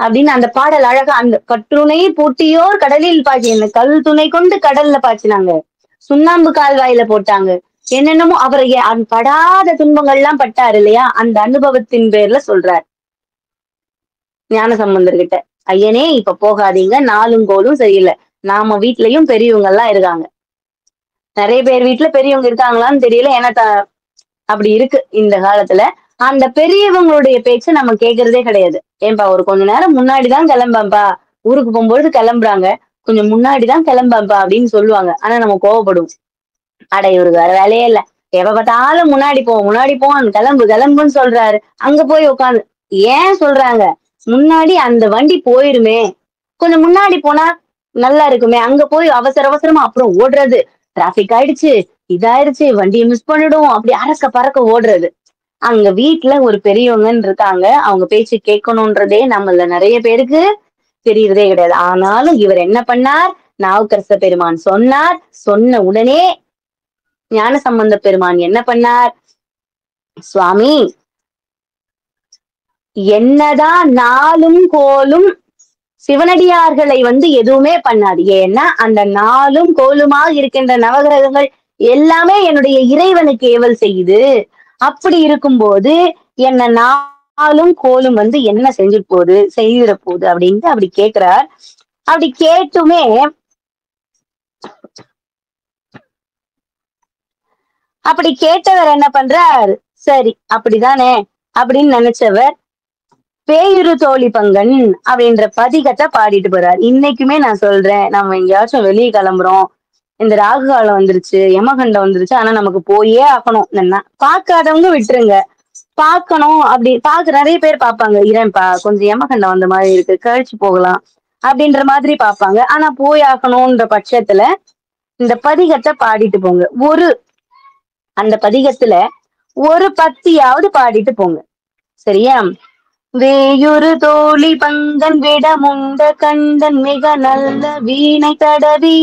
அப்படின்னு அந்த பாடல் அழகா, அந்த கற்றுணை பூட்டியோர் கடலில் பாய்ச்சி, கல் துணை கொண்டு கடல்ல பாய்ச்சினாங்க, சுண்ணாம்பு கால்வாயில போட்டாங்க, என்னென்னமோ அவரை படாத துன்பங்கள்லாம் பட்டார் இல்லையா? அந்த அனுபவத்தின் பேர்ல சொல்றார் ஞானசம்பந்தர்கிட்ட, ஐயனே இப்ப போகாதீங்க, நாளும் கோலும் சரியில்லை. நாம வீட்லயும் பெரியவங்க எல்லாம் இருக்காங்க, நிறைய பேர் வீட்டுல பெரியவங்க இருக்காங்களான்னு தெரியல, ஏன்னா அப்படி இருக்கு இந்த காலத்துல. அந்த பெரியவங்களுடைய பேச்சை நம்ம கேட்கறதே கிடையாது. ஏன்பா ஒரு கொஞ்ச நேரம் முன்னாடிதான் கிளம்பாம்பா, ஊருக்கு போகும்போது கிளம்புறாங்க, கொஞ்சம் முன்னாடிதான் கிளம்பாம்பா அப்படின்னு சொல்லுவாங்க. ஆனா நம்ம கோவப்படுவோம், அட இவருக்கு வேற வேலையே இல்ல, எப்ப பார்த்தாலும் முன்னாடி போவான், கிளம்பு கிளம்புன்னு சொல்றாரு. அங்க போய் உட்காந்து ஏன் சொல்றாங்க, முன்னாடி அந்த வண்டி போயிருமே, கொஞ்சம் முன்னாடி போனா நல்லா இருக்குமே, அங்க போய் அவசர அவசரமா அப்புறம் ஓடுறது, டிராபிக் ஆயிடுச்சு, இதாயிடுச்சு, வண்டியை மிஸ் பண்ணிடும், அப்படி அரக்க பறக்க ஓடுறது. அங்க வீட்டுல ஒரு பெரியவங்கன்னு இருக்காங்க, அவங்க பேச்சு கேட்கணும்ன்றதே நம்மள நிறைய பேருக்கு தெரியறதே கிடையாது. ஆனாலும் இவர் என்ன பண்ணார், நாவுக்கரச பெருமான் சொன்னார், சொன்ன உடனே ஞானசம்பந்த பெருமான் என்ன பண்ணார், சுவாமி என்னதான் நாளும் கோலும் சிவனடியார்களை எதுவுமே பண்ணாது. ஏன்னா அந்த நாளும் கோலுமாக இருக்கின்ற நவகிரகங்கள் எல்லாமே என்னுடைய இறைவனுக்கு ஏவல் செய்யுது. அப்படி இருக்கும்போது என்ன நாளும் கோலும் என்ன செய்திட போகுது அப்படின்ட்டு அப்படி கேட்கிறார். அப்படி கேட்டுமே அப்படி கேட்டவர் என்ன பண்றார், சரி அப்படிதானே அப்படின்னு நினைச்சவர் பேயுரு தோழி பங்கன் அப்படின்ற பதிகத்தை பாடிட்டு போறார். இன்னைக்குமே நான் சொல்றேன், நம்ம எங்கேயாச்சும் வெளியே கிளம்புறோம், இந்த ராகு காலம் வந்துருச்சு, யமகண்டம் வந்துருச்சு, ஆனா நமக்கு போயே ஆகணும், என்ன பார்க்காதவங்க விட்டுருங்க, பார்க்கணும் அப்படி நிறைய பேர் பார்ப்பாங்க, இரேன்பா கொஞ்சம் யமகண்டம் வந்த மாதிரி இருக்கு, கழிச்சு போகலாம் அப்படின்ற மாதிரி பார்ப்பாங்க. ஆனா போய் ஆகணும்ன்ற பட்சத்துல இந்த பதிகத்தை பாடிட்டு போங்க. அந்த பதிகத்துல ஒரு பத்தியாவது பாடிட்டு போங்க, சரியா? வேயுரு தோழி பங்கன் விடமுண்ட கண்டன் மிக நல்ல வீணை தடவி,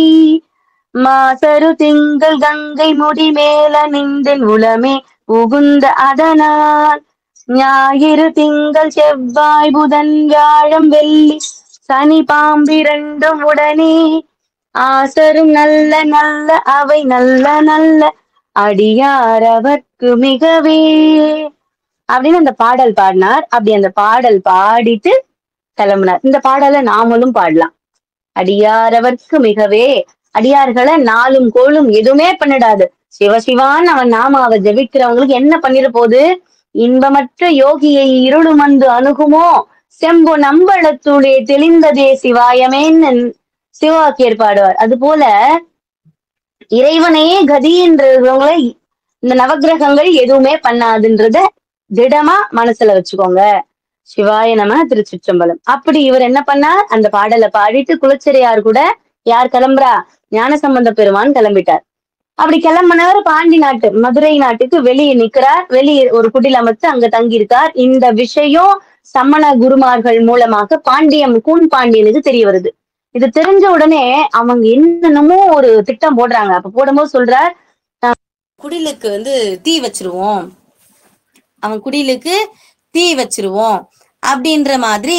மாசரு திங்கள் கங்கை முடி மேல நின்றன் உளமே புகுந்த அதனால், ஞாயிறு திங்கள் செவ்வாய் புதன் வியாழம் வெள்ளி சனி பாம்பிரண்டும் உடனே, ஆசரும் நல்ல நல்ல அவை நல்ல நல்ல அடியார் அவர்க்கு மிகவே அப்படின்னு அந்த பாடல் பாடினார். அப்படி அந்த பாடல் பாடிட்டு கிளம்பினார். இந்த பாடலை நாமளும் பாடலாம். அடியாரவர்க்கு மிகவே, அடியார்களை நாளும் கோளும் எதுவுமே பண்ணிடாது. சிவசிவான்னு அவன் நாமாவை ஜபிக்கிறவங்களுக்கு என்ன பண்ணிட போகுது, இன்பமற்ற யோகியை இருளும் அணுகுமோ, செம்பு நம்பளத்தூளே தெளிந்ததே சிவாயமேன்னு சிவவாக்கியர் பாடுவார். அது போல இறைவனையே கதி என்றவங்களை இந்த நவகிரகங்கள் எதுவுமே பண்ணாதுன்றத திடமா மனசுல வச்சுக்கோங்க. சிவாய நம திருச்சிற்றம்பலம். அப்படி இவர் என்ன பண்ணார், அந்த பாடலை பாடிட்டு குலச்சிறையார் கூட யார் கிளம்புறா, ஞானசம்பந்த பெருமான் கிளம்பிட்டார். அப்படி கிளம்பினவர் பாண்டி நாட்டு மதுரை நாட்டுக்கு வெளியே நிக்கிறார். வெளியே ஒரு குடில் அமைச்சு அங்க தங்கி இருக்கார். இந்த விஷயம் சமண குருமார்கள் மூலமாக கூன் பாண்டியனுக்கு தெரிய வருது. இது தெரிஞ்ச உடனே அவங்க என்னென்னமோ ஒரு திட்டம் போடுறாங்க. அப்ப போடும்போது சொல்றார், குடிலுக்கு தீ வச்சிருவோம், அவன் குடிலுக்கு தீ வச்சிருவோம் அப்படின்ற மாதிரி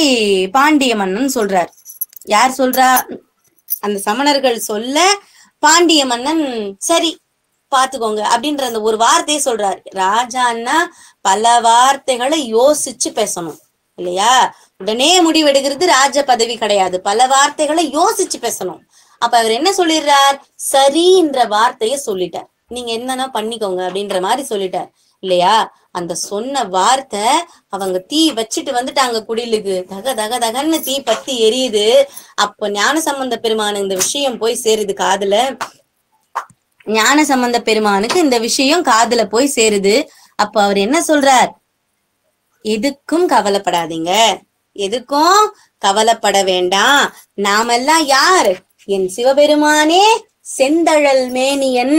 பாண்டிய மன்னன் சொல்றார். யார் சொல்றா, அந்த சமணர்கள் சொல்ல பாண்டிய மன்னன் சரி பாத்துக்கோங்க அப்படின்ற அந்த ஒரு வார்த்தையை சொல்றாரு. ராஜான்னா பல வார்த்தைகளை யோசிச்சு பேசணும் இல்லையா? உடனே முடிவெடுக்கிறது ராஜ பதவி கிடையாது. பல வார்த்தைகளை யோசிச்சு பேசணும். அப்ப அவர் என்ன சொல்லிடுறார், சரின்ற வார்த்தைய சொல்லிட்டார். நீங்க என்னன்னா பண்ணிக்கோங்க அப்படின்ற மாதிரி சொல்லிட்டார் இல்லையா? அந்த சொன்ன வார்த்தை, அவங்க தீ வச்சுட்டு வந்துட்டாங்க குடிலுக்கு. தக தக தகன்னு தீ பத்தி எரியுது. அப்ப ஞானசம்பந்த பெருமான் இந்த விஷயம் போய் சேருது காதுல. ஞானசம்பந்த பெருமானுக்கு இந்த விஷயம் காதுல போய் சேருது. அப்ப அவர் என்ன சொல்றார், எதுக்கும் கவலைப்படாதீங்க, எதுக்கும் கவலைப்பட வேண்டாம். நாமெல்லாம் யார், என் சிவபெருமானே செந்தழல் மேனியன்,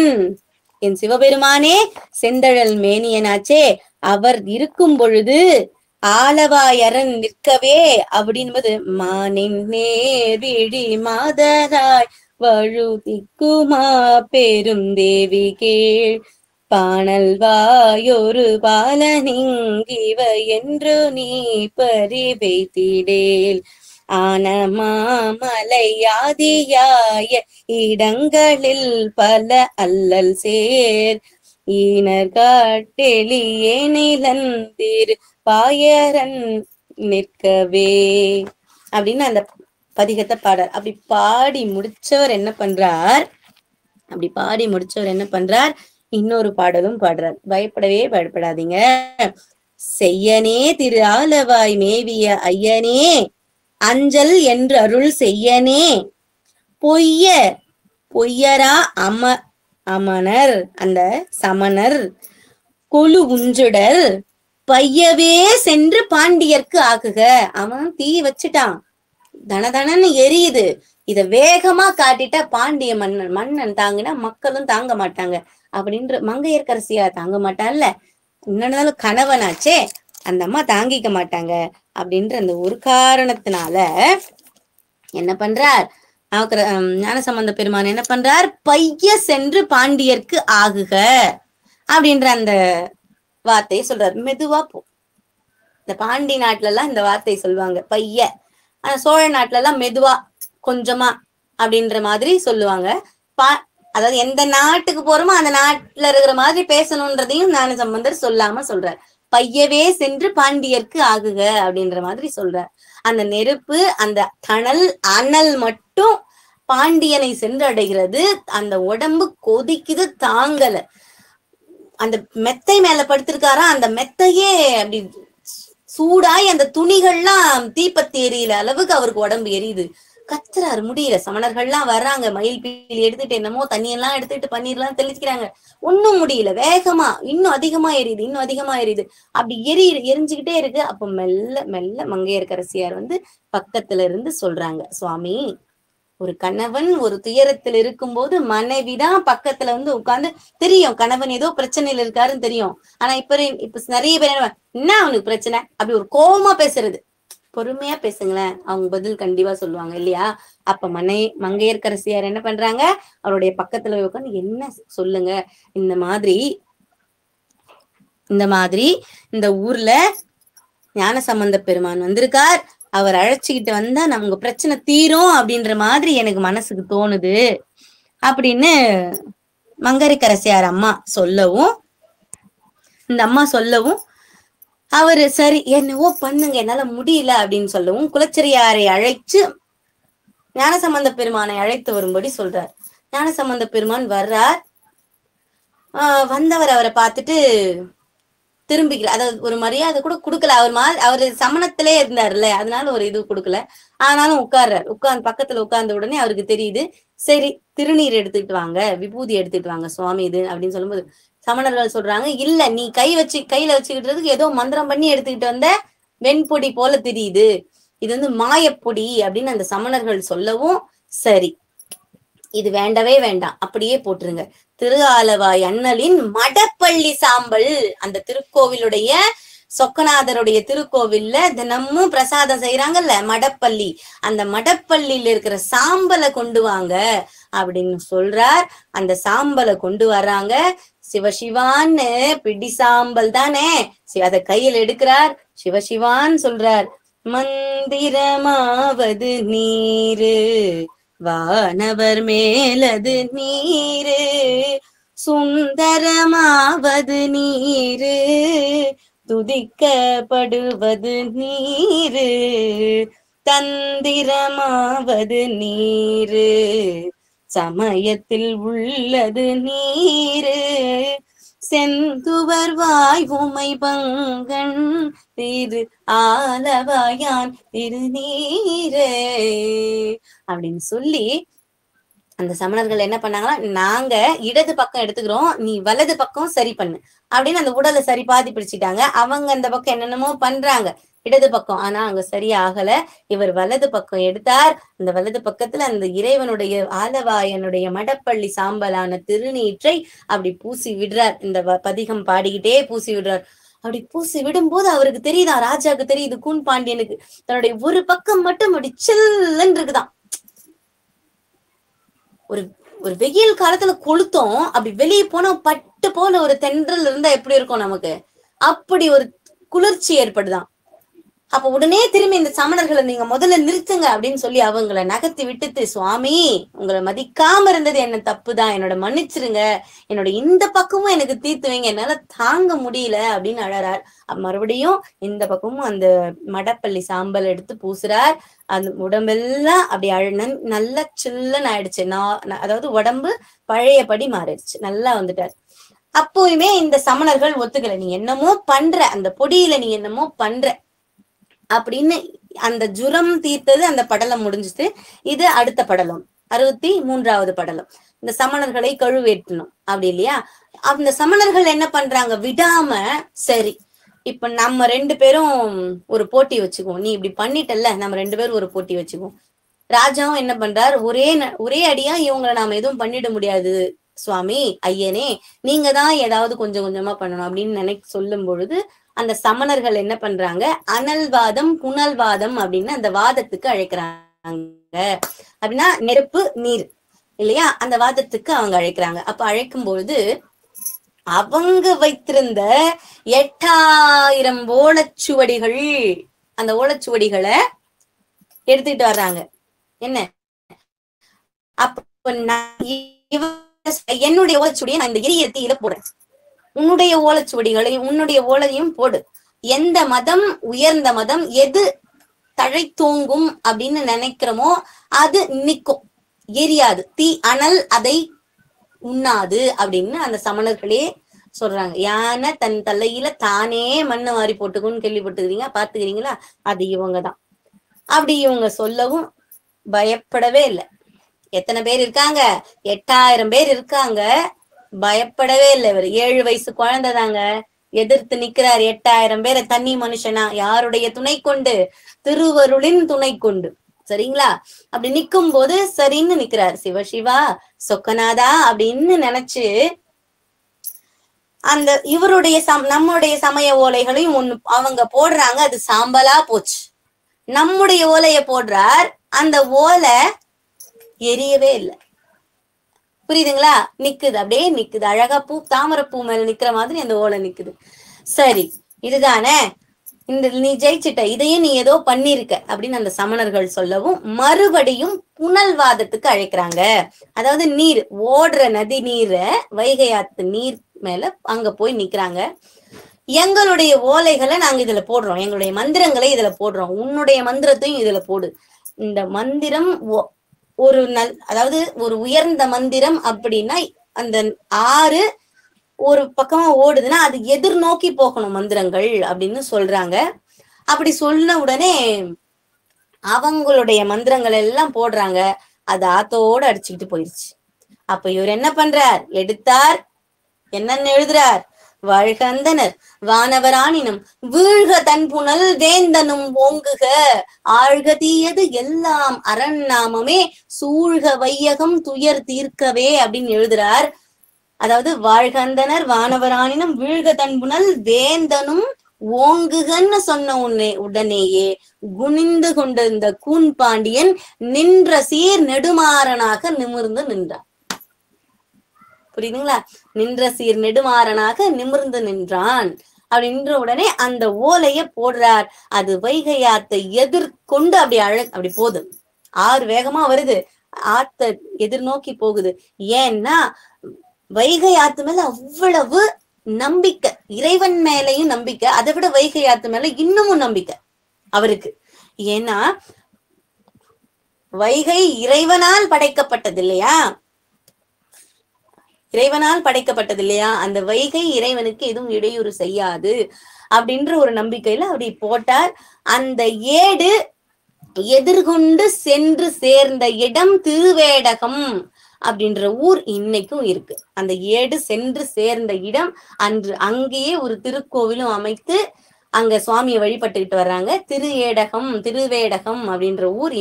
என் சிவபெருமானே செந்தழல் மேனியனாச்சே. அவர் இருக்கும் பொழுது ஆலவாயரன் நிற்கவே அப்படின்பது மானின் நேரிழி மாதராய் வழுதிக்குமா பெருந்தேவி கேள் பாணல் வாயொரு பாலனிங்கிவ என்று நீ பறிவைத்திடேல் ஆன மாமலையாதியாய இடங்களில் பல அல்லல் சேர் ஈனர் காட்டெளியே நிலந்திரு பாயரன் நிற்கவே அப்படின்னு அந்த பதிகத்தை பாடார். அப்படி பாடி முடிச்சவர் என்ன பண்றார், இன்னொரு பாடலும் பாடுறார். பயப்படாதீங்க. செய்யனே திரு ஆலவாய் மேவிய ஐயனே அஞ்சல் என்று அருள் செய்யனே பொய்யரா அமனர் அந்த சமணர் கொழு உஞ்சுடல் பையவே சென்று பாண்டியர்க்கு ஆகுக. அவன் தீ வச்சுட்டான், தனதனன்னு எரியுது. இத வேகமா காட்டிட்டா பாண்டிய மன்னன் தாங்கினா மக்களும் தாங்க மாட்டாங்க அப்படின்ற, மங்கையர்க்கரசியா தாங்க மாட்டான்ல, இன்னொன்னாலும் கணவனாச்சே, அந்த அம்மா தாங்கிக்க மாட்டாங்க அப்படின்ற அந்த ஒரு காரணத்தினால என்ன பண்றார், ஞானசம்பந்த பெருமான் என்ன பண்றார், பைய சென்று பாண்டியர்க்கு ஆகுக அப்படின்ற அந்த வார்த்தையை சொல்றார். மெதுவா போ. இந்த பாண்டி நாட்டுல எல்லாம் இந்த வார்த்தை சொல்லுவாங்க பைய, ஆனா சோழ நாட்டுல எல்லாம் மெதுவா கொஞ்சமா அப்படின்ற மாதிரி சொல்லுவாங்க. அதாவது எந்த நாட்டுக்கு போறோமோ அந்த நாட்டுல இருக்கிற மாதிரி பேசணும்ன்றதையும் ஞானசம்பந்தர் சொல்லாம சொல்றார். பையவே சென்று பாண்டியர்க்கு ஆகுக அப்படின்ற மாதிரி சொல்றார். அந்த நெருப்பு, அந்த அனல் மட்டும் பாண்டியனை சென்று அடைகிறது. அந்த உடம்பு கொதிக்குது, தாங்கல. அந்த மெத்தை மேல படுத்திருக்காரா, அந்த மெத்தையே அப்படி சூடாய் அந்த துணிகள்லாம் தீப்பத்தி எரியல அளவுக்கு அவருக்கு உடம்பு எரியுது. கத்துறாரு, முடியல. சமணர்கள்லாம் வர்றாங்க, மயில் பீலி எடுத்துட்டு என்னமோ தண்ணியெல்லாம் எடுத்துட்டு பன்னீர்லாம் தெளிச்சுக்கிறாங்க. ஒன்னும் முடியல. வேகமா இன்னும் அதிகமா எரியுது. அப்படி எரிஞ்சுக்கிட்டே இருக்கு. அப்ப மெல்ல மெல்ல மங்கையர்க்கரசியார் பக்கத்துல இருந்து சொல்றாங்க, சுவாமி, ஒரு கணவன் ஒரு துயரத்தில் இருக்கும்போது மனைவிதான் பக்கத்துல உட்கார்ந்து, தெரியும் கணவன் ஏதோ பிரச்சனையில இருக்காருன்னு தெரியும். ஆனா இப்ப நிறைய பேர் என்ன அவனுக்கு பிரச்சனை அப்படி ஒரு கோபமா பேசுறது. பொறுமையா பேசுங்களேன், அவங்க பதில் கண்டிப்பா சொல்லுவாங்க இல்லையா? அப்ப மங்கையர்க்கரசியார் என்ன பண்றாங்க, அவருடைய பக்கத்துல உட்காந்து, என்ன சொல்லுங்க, இந்த மாதிரி இந்த ஊர்ல ஞானசம்பந்த பெருமான் வந்திருக்கார், அவர் அழைச்சிக்கிட்டு வந்தா நமக்கு பிரச்சனை தீரும் அப்படின்ற மாதிரி எனக்கு மனசுக்கு தோணுது அப்படின்னு மங்கையர்க்கரசியார் அம்மா சொல்லவும், இந்த அம்மா சொல்லவும் அவரு சரி என்னவோ பண்ணுங்க, என்னால முடியல அப்படின்னு சொல்லவும், குலச்சிறையாரை அழைச்சு ஞானசம்பந்த பெருமானை அழைத்து வரும்படி சொல்றார். ஞானசம்பந்த பெருமான் வர்றார். வந்தவர் அவரை பார்த்துட்டு திரும்பிக்கிறார். அதாவது ஒரு மரியாதை கூட கொடுக்கல. அவரு சமணத்திலே இருந்தாருல்ல, அதனால ஒரு இது கொடுக்கல. ஆனாலும் உட்கார்ந்து பக்கத்துல உட்கார்ந்த உடனே அவருக்கு தெரியுது, சரி திருநீர் எடுத்துக்கிட்டு வாங்க, விபூதி எடுத்துட்டு வாங்க சுவாமி இது அப்படின்னு சொல்லும்போது, சமணர்கள் சொல்றாங்க, இல்ல நீ கையில வச்சுக்கிட்டதுக்கு ஏதோ மந்திரம் பண்ணி எடுத்துக்கிட்டு வந்த வெண்பொடி போல தெரியுது, இது மாயப்பொடி அப்படின்னு அந்த சமணர்கள் சொல்லவும், சரி இது வேண்டவே வேண்டாம், அப்படியே போட்டுருங்க. திரு ஆலவாய் அண்ணலின் மடப்பள்ளி சாம்பல், அந்த திருக்கோவிலுடைய சொக்கநாதருடைய திருக்கோவில்ல தினமும் பிரசாதம் செய்யறாங்கல்ல மடப்பள்ளி, அந்த மடப்பள்ளியில இருக்கிற சாம்பலை கொண்டு வாங்க அப்படின்னு சொல்றார். அந்த சாம்பலை கொண்டு வர்றாங்க. சிவசிவான்னு பிடி சாம்பல் தானே, அத கையில் எடுக்கிறார். சிவசிவான்னு சொல்றார். மந்திரமாவது நீரு, வானவர் மேலது நீரு, சுந்தரமாவது நீரு, துதிக்கப்படுவது நீரு, தந்திரமாவது நீரு, சமயத்தில் உள்ளது நீரு, செந்துவர் வாய் உமை பங்கன் திரு ஆலவாயான் திருநீரே அப்படின்னு சொல்லி அந்த சமணர்கள் என்ன பண்ணாங்கன்னா, நாங்க இடது பக்கம் எடுத்துக்கிறோம், நீ வலது பக்கம் சரி பண்ணு அப்படின்னு அந்த உடலை சரி பாதி பிடிச்சிட்டாங்க. அவங்க அந்த பக்கம் என்னென்னமோ பண்றாங்க இடது பக்கம், ஆனா அங்க சரியாகல. இவர் வலது பக்கம் எடுத்தார். அந்த வலது பக்கத்துல அந்த இறைவனுடைய ஆலவாயனுடைய மடப்பள்ளி சாம்பலான திருநீற்றை அப்படி பூசி விடுறார். இந்த பதிகம் பாடிக்கிட்டே பூசி விடுறார். அப்படி பூசி விடும்போது அவருக்கு தெரியுதான், ராஜாவுக்கு தெரியுது, கூன் பாண்டியனுக்கு தன்னுடைய ஒரு பக்கம் மட்டும் அப்படி சில்லுன்னு இருக்குதான். ஒரு ஒரு வெயில் காலத்துல கொளுத்தோம், அப்படி வெளியே போனா பட்டு போல ஒரு தென்றல் இருந்தா எப்படி இருக்கும் நமக்கு, அப்படி ஒரு குளிர்ச்சி ஏற்படுதான். அப்ப உடனே திரும்பி இந்த சமணர்களை நீங்க முதல்ல நிறுத்துங்க அப்படின்னு சொல்லி அவங்கள நகர்த்தி விட்டுட்டு, சுவாமி உங்களை மதிக்காம இருந்தது என்ன தப்புதான், என்னோட மன்னிச்சிருங்க, என்னோட இந்த பக்கமும் எனக்கு தீர்த்து வைங்க, என்னால தாங்க முடியல அப்படின்னு அழறார். மறுபடியும் இந்த பக்கமும் அந்த மடப்பள்ளி சாம்பல் எடுத்து பூசுறார். அந்த உடம்பெல்லாம் அப்படி நல்லா சில்லுன்னு ஆயிடுச்சு. அதாவது உடம்பு பழையபடி மாறிடுச்சு, நல்லா வந்துட்டார். அப்போயுமே இந்த சமணர்கள் ஒத்துக்கல, நீ என்னமோ பண்ற, அந்த பொடியில நீ என்னமோ பண்ற அப்படின்னு. அந்த ஜுரம் தீர்த்தது அந்த படலம் முடிஞ்சுது. இது அடுத்த படலம், 63வது படலம். இந்த சமணர்களை கழுவேற்றணும் அப்படி இல்லையா. அந்த சமணர்கள் என்ன பண்றாங்க, விடாம சரி இப்ப நம்ம 2 பேரும் ஒரு போட்டி வச்சுக்குவோம், நீ இப்படி பண்ணிட்டல்ல, நம்ம 2 பேரும் ஒரு போட்டி வச்சுக்குவோம். ராஜாவும் என்ன பண்றார், ஒரே அடியா இவங்களை நாம எதுவும் பண்ணிட முடியாது சுவாமி, ஐயனே நீங்க தான் ஏதாவது கொஞ்சம் கொஞ்சமா பண்ணணும் அப்படின்னு சொல்லும் பொழுது அந்த சமணர்கள் என்ன பண்றாங்க, அனல்வாதம் புனல்வாதம் அப்படின்னு அந்த வாதத்துக்கு அழைக்கிறாங்க. அப்படின்னா நெருப்பு நீர் இல்லையா, அந்த வாதத்துக்கு அவங்க அழைக்கிறாங்க. அப்ப அழைக்கும் பொழுது அவங்க வைத்திருந்த 8000 ஓலைச்சுவடிகள், அந்த ஓலைச்சுவடிகளை எடுத்துக்கிட்டு வர்றாங்க. என்ன அப்ப என்னுடைய ஓலைச்சுவடியை நான் இந்த எரிய தீயில போடுறேன், உன்னுடைய ஓலைச்சுவடிகளை உன்னுடைய ஓலையும் போடு, எந்த மதம் உயர்ந்த மதம், எது தழை தோங்கும் அப்படின்னு நினைக்கிறோமோ அது நிக்கும், எரியாது, தீ அனல் அதை உண்ணாது அப்படின்னு அந்த சமணர்களே சொல்றாங்க. யானை தன் தலையில தானே மண்ணை வாரி போட்டுக்குன்னு கேள்விப்பட்டுக்கிறீங்க, பாத்துக்கிறீங்களா, அது இவங்கதான். அப்படி இவங்க சொல்லவும் பயப்படவே இல்லை. எத்தனை பேர் இருக்காங்க, 8000 பேர் இருக்காங்க, பயப்படவே இல்லை. இவர் 7 வயசு குழந்தைதாங்க, எதிர்த்து நிக்கிறார் 8000 பேரை தண்ணி மனுஷனா, யாருடைய துணை கொண்டு, திருவருளின் துணை கொண்டு. சரிங்களா, அப்படி நிக்கும் போது சரின்னு நிக்கிறார். சிவசிவா சொக்கநாதா அப்படின்னு நினைச்சு அந்த இவருடைய நம்முடைய சமய ஓலைகளையும் ஒண்ணு அவங்க போடுறாங்க, அது சாம்பலா போச்சு. நம்முடைய ஓலைய போடுறார், அந்த ஓலை எரியவே இல்லை. புரியுதுங்களா, நிக்குது, அப்படியே நிக்குது, அழகா பூ தாமரை பூ மேல நிக்கிற மாதிரி அந்த ஓலை நிக்குது. சரி இதுதானே, இந்த நீ ஜெயிச்சிட்ட, இதையும் நீ ஏதோ பண்ணிருக்க அப்படின்னு அந்த சமணர்கள் சொல்லவும் மறுபடியும் புனல்வாதத்துக்கு அழைக்கிறாங்க. அதாவது நீர் ஓடுற நதி நீரை, வைகை ஆத்து நீர் மேல அங்க போய் நிக்கிறாங்க. எங்களுடைய ஓலைகளை நாங்க இதுல போடுறோம், எங்களுடைய மந்திரங்களை இதுல போடுறோம், உன்னுடைய மந்திரத்தையும் இதுல போடு. இந்த மந்திரம் ஒரு அதாவது ஒரு உயர்ந்த மந்திரம் அப்படின்னா அந்த 6 ஒரு பக்கமா ஓடுதுன்னா அது எதிர்நோக்கி போகணும் மந்திரங்கள் அப்படின்னு சொல்றாங்க. அப்படி சொன்ன உடனே அவங்களுடைய மந்திரங்கள் எல்லாம் போடுறாங்க, அது ஆத்தோடு அடிச்சுக்கிட்டு போயிடுச்சு. அப்ப இவர் என்ன பண்றார், எடுத்தார், என்னன்னு எழுதுறார்? வாழ்க அந்தனர் வானவரானினும் வீழ்க தன்புணல் வேந்தனும் ஓங்குக ஆழ்க தீயது எல்லாம் அரண்நாமமே சூழ்க வையகம் துயர் தீர்க்கவே அப்படின்னு எழுதுறார். அதாவது வாழ்க அந்தனர் வானவரானினும் வீழ்க தன்புணல் வேந்தனும் ஓங்குகன்னு சொன்ன உடனேயே குனிந்து கொண்டிருந்த கூன் பாண்டியன் நின்ற சீர் நெடுமாறனாக நிமிர்ந்து நின்றான். புரியுதுங்களா? நின்ற சீர் நெடுமாறனாக நிமிர்ந்து நின்றான். அப்படி நின்ற உடனே அந்த ஓலைய போடுறார். அது வைகையாத்தை எதிர்கொண்டு அப்படி போகுது. ஆறு வேகமா வருது, ஆத்த எதிர்நோக்கி போகுது. ஏன்னா வைகை ஆத்து மேல அவ்வளவு நம்பிக்கை, இறைவன் மேலையும் நம்பிக்கை, அதை விட வைகை ஆத்து மேல இன்னமும் நம்பிக்கை அவருக்கு. ஏன்னா வைகை இறைவனால் படைக்கப்பட்டது இல்லையா? இறைவனால் படைக்கப்பட்டது இல்லையா? அந்த வைகை இறைவனுக்கு எதுவும் இடையூறு செய்யாது அப்படின்ற ஒரு நம்பிக்கையில அப்படி போட்டார். அந்த ஏடு எதிர்கொண்டு சென்று சேர்ந்த இடம் திருவேடகம் அப்படின்ற ஊர் இன்னைக்கும் இருக்கு. அந்த ஏடு சென்று சேர்ந்த இடம் அன்று அங்கேயே ஒரு திருக்கோவிலும் அமைத்து அங்க சுவாமியை வழிபட்டுக்கிட்டு வர்றாங்க. திருவேடகம் அப்படின்ற ஊர்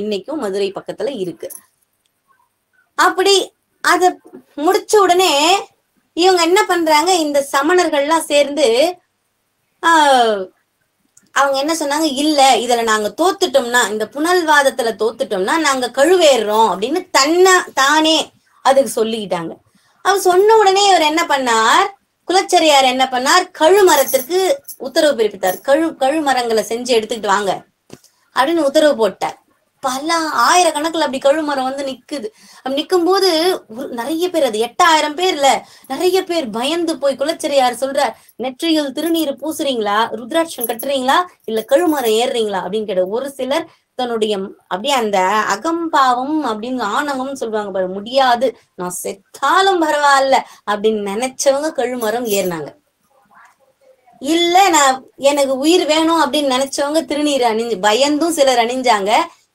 இன்னைக்கும் மதுரை பக்கத்துல இருக்கு. அப்படி அத முடிச்ச உடனே இவங்க என்ன பண்றாங்க, இந்த சமணர்கள்லாம் சேர்ந்து அவங்க என்ன சொன்னாங்க, இல்ல இதுல நாங்க தோத்துட்டோம்னா, இந்த புனல்வாதத்துல தோத்துட்டோம்னா நாங்க கழுவேறோம் அப்படின்னு தானே அதுக்கு சொல்லிக்கிட்டாங்க. அவர் சொன்ன உடனே இவர் என்ன பண்ணார், குலச்சரியார் என்ன பண்ணார், கழுமரத்திற்கு உத்தரவு பிறப்பித்தார். கழுமரங்களை செஞ்சு எடுத்துக்கிட்டு வாங்க அப்படின்னு உத்தரவு போட்டார். பல ஆயிரக்கணக்கில் அப்படி கழுமரம் வந்து நிக்குது. அப்படி நிக்கும் போது நிறைய பேர், அது 8000 பேர் இல்ல, நிறைய பேர் பயந்து போய் குலச்சரியார் சொல்றார், நெற்றியில் திருநீர் பூசுறீங்களா, ருத்ராட்சம் கட்டுறீங்களா, இல்ல கழுமரம் ஏறுறீங்களா அப்படின்னு கேட்ட. ஒரு சிலர் தன்னுடைய அப்படியே அந்த அகம்பாவம் அப்படின்னு ஆணவம் சொல்லுவாங்க பாரு, முடியாது நான் செத்தாலும் பரவாயில்ல அப்படின்னு நினைச்சவங்க கழுமரம் ஏறினாங்க. இல்ல நான் எனக்கு உயிர் வேணும் அப்படின்னு நினைச்சவங்க திருநீர் பயந்தும் சிலர் அணிஞ்சாங்க.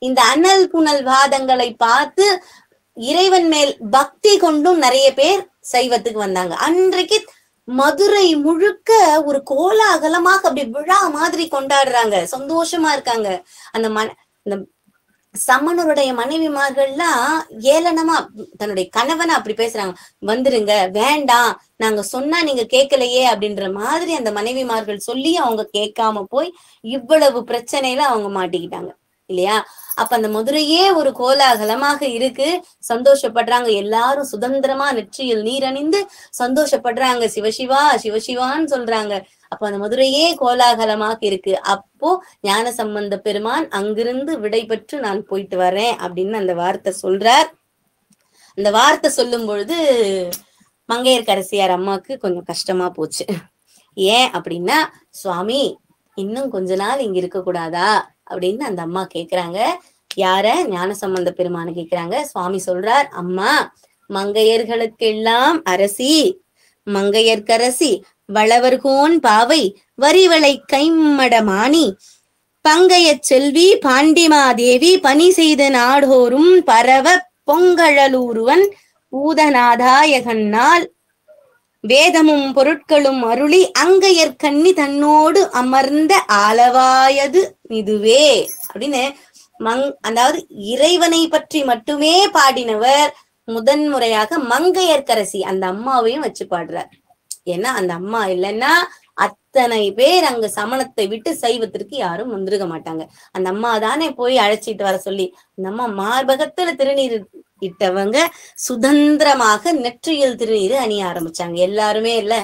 இந்த அனல் புனல் வாதங்களை பார்த்து இறைவன் மேல் பக்தி கொண்டும் நிறைய பேர் சைவத்துக்கு வந்தாங்க. அன்றைக்கு மதுரை முழுக்க ஒரு கோலாகலமாக அப்படி விழா மாதிரி கொண்டாடுறாங்க, சந்தோஷமா இருக்காங்க. அந்த சமணருடைய மனைவிமார்கள்லாம் ஏளனமா தன்னுடைய கணவனை அப்படி பேசுறாங்க, வந்துருங்க, வேண்டாம், நாங்க சொன்னா நீங்க கேட்கலையே அப்படின்ற மாதிரி அந்த மனைவிமார்கள் சொல்லி அவங்க கேட்காம போய் இவ்வளவு பிரச்சனையில அவங்க மாட்டிக்கிட்டாங்க இல்லையா? அப்ப அந்த மதுரையே ஒரு கோலாகலமாக இருக்கு, சந்தோஷப்படுறாங்க எல்லாரும், சுதந்திரமா நெற்றியில் நீர் அணிந்து சந்தோஷப்படுறாங்க, சிவசிவா சிவசிவான்னு சொல்றாங்க. அப்ப அந்த மதுரையே கோலாகலமாக இருக்கு. அப்போ ஞான சம்பந்த பெருமான் அங்கிருந்து விடை பெற்று நான் போயிட்டு வரேன் அப்படின்னு அந்த வார்த்தை சொல்றார். அந்த வார்த்தை சொல்லும் பொழுது மங்கையர்க்கரசியார் அம்மாவுக்கு கொஞ்சம் கஷ்டமா போச்சு. ஏன் அப்படின்னா, சுவாமி இன்னும் கொஞ்ச நாள் இங்க இருக்க கூடாதா அப்படின்னு அந்த அம்மா கேக்குறாங்க. யார? ஞான சம்பந்த பெருமான கேக்குறாங்க. சுவாமி சொல்றார், அம்மா மங்கையர்களுக்கெல்லாம் அரசி, மங்கையர்க்கரசி, வளவர்கோன் பாவை, வரிவளை கைம்மடமானி, பங்கைய செல்வி பாண்டிமாதேவி, பணி செய்த நாடோறும் பரவ பொங்கழலூருவன் பூதநாதாயகன்னால் வேதமும் பொருட்களும் அருளி அங்கையற்கண்ணி தன்னோடு அமர்ந்த ஆலவாயது இதுவே அப்படின்னு அதாவது இறைவனை பற்றி மட்டுமே பாடினவர் முதன்முறையாக மங்கையர்க்கரசி அந்த அம்மாவையும் வச்சு பாடுறார். ஏன்னா அந்த அம்மா இல்லைன்னா அத்தனை பேர் அங்க சமணத்தை விட்டு சைவத்திற்கு யாரும் வந்துருக்க மாட்டாங்க. அந்த அம்மா தானே போய் அழைச்சிட்டு வர சொல்லி அந்த அம்மா மார்பகத்துல திருநீர் இட்டவங்க சுதந்திரமாக நெற்றியில் திருநீர் அணிய ஆரம்பிச்சாங்க. எல்லாருமே இல்ல,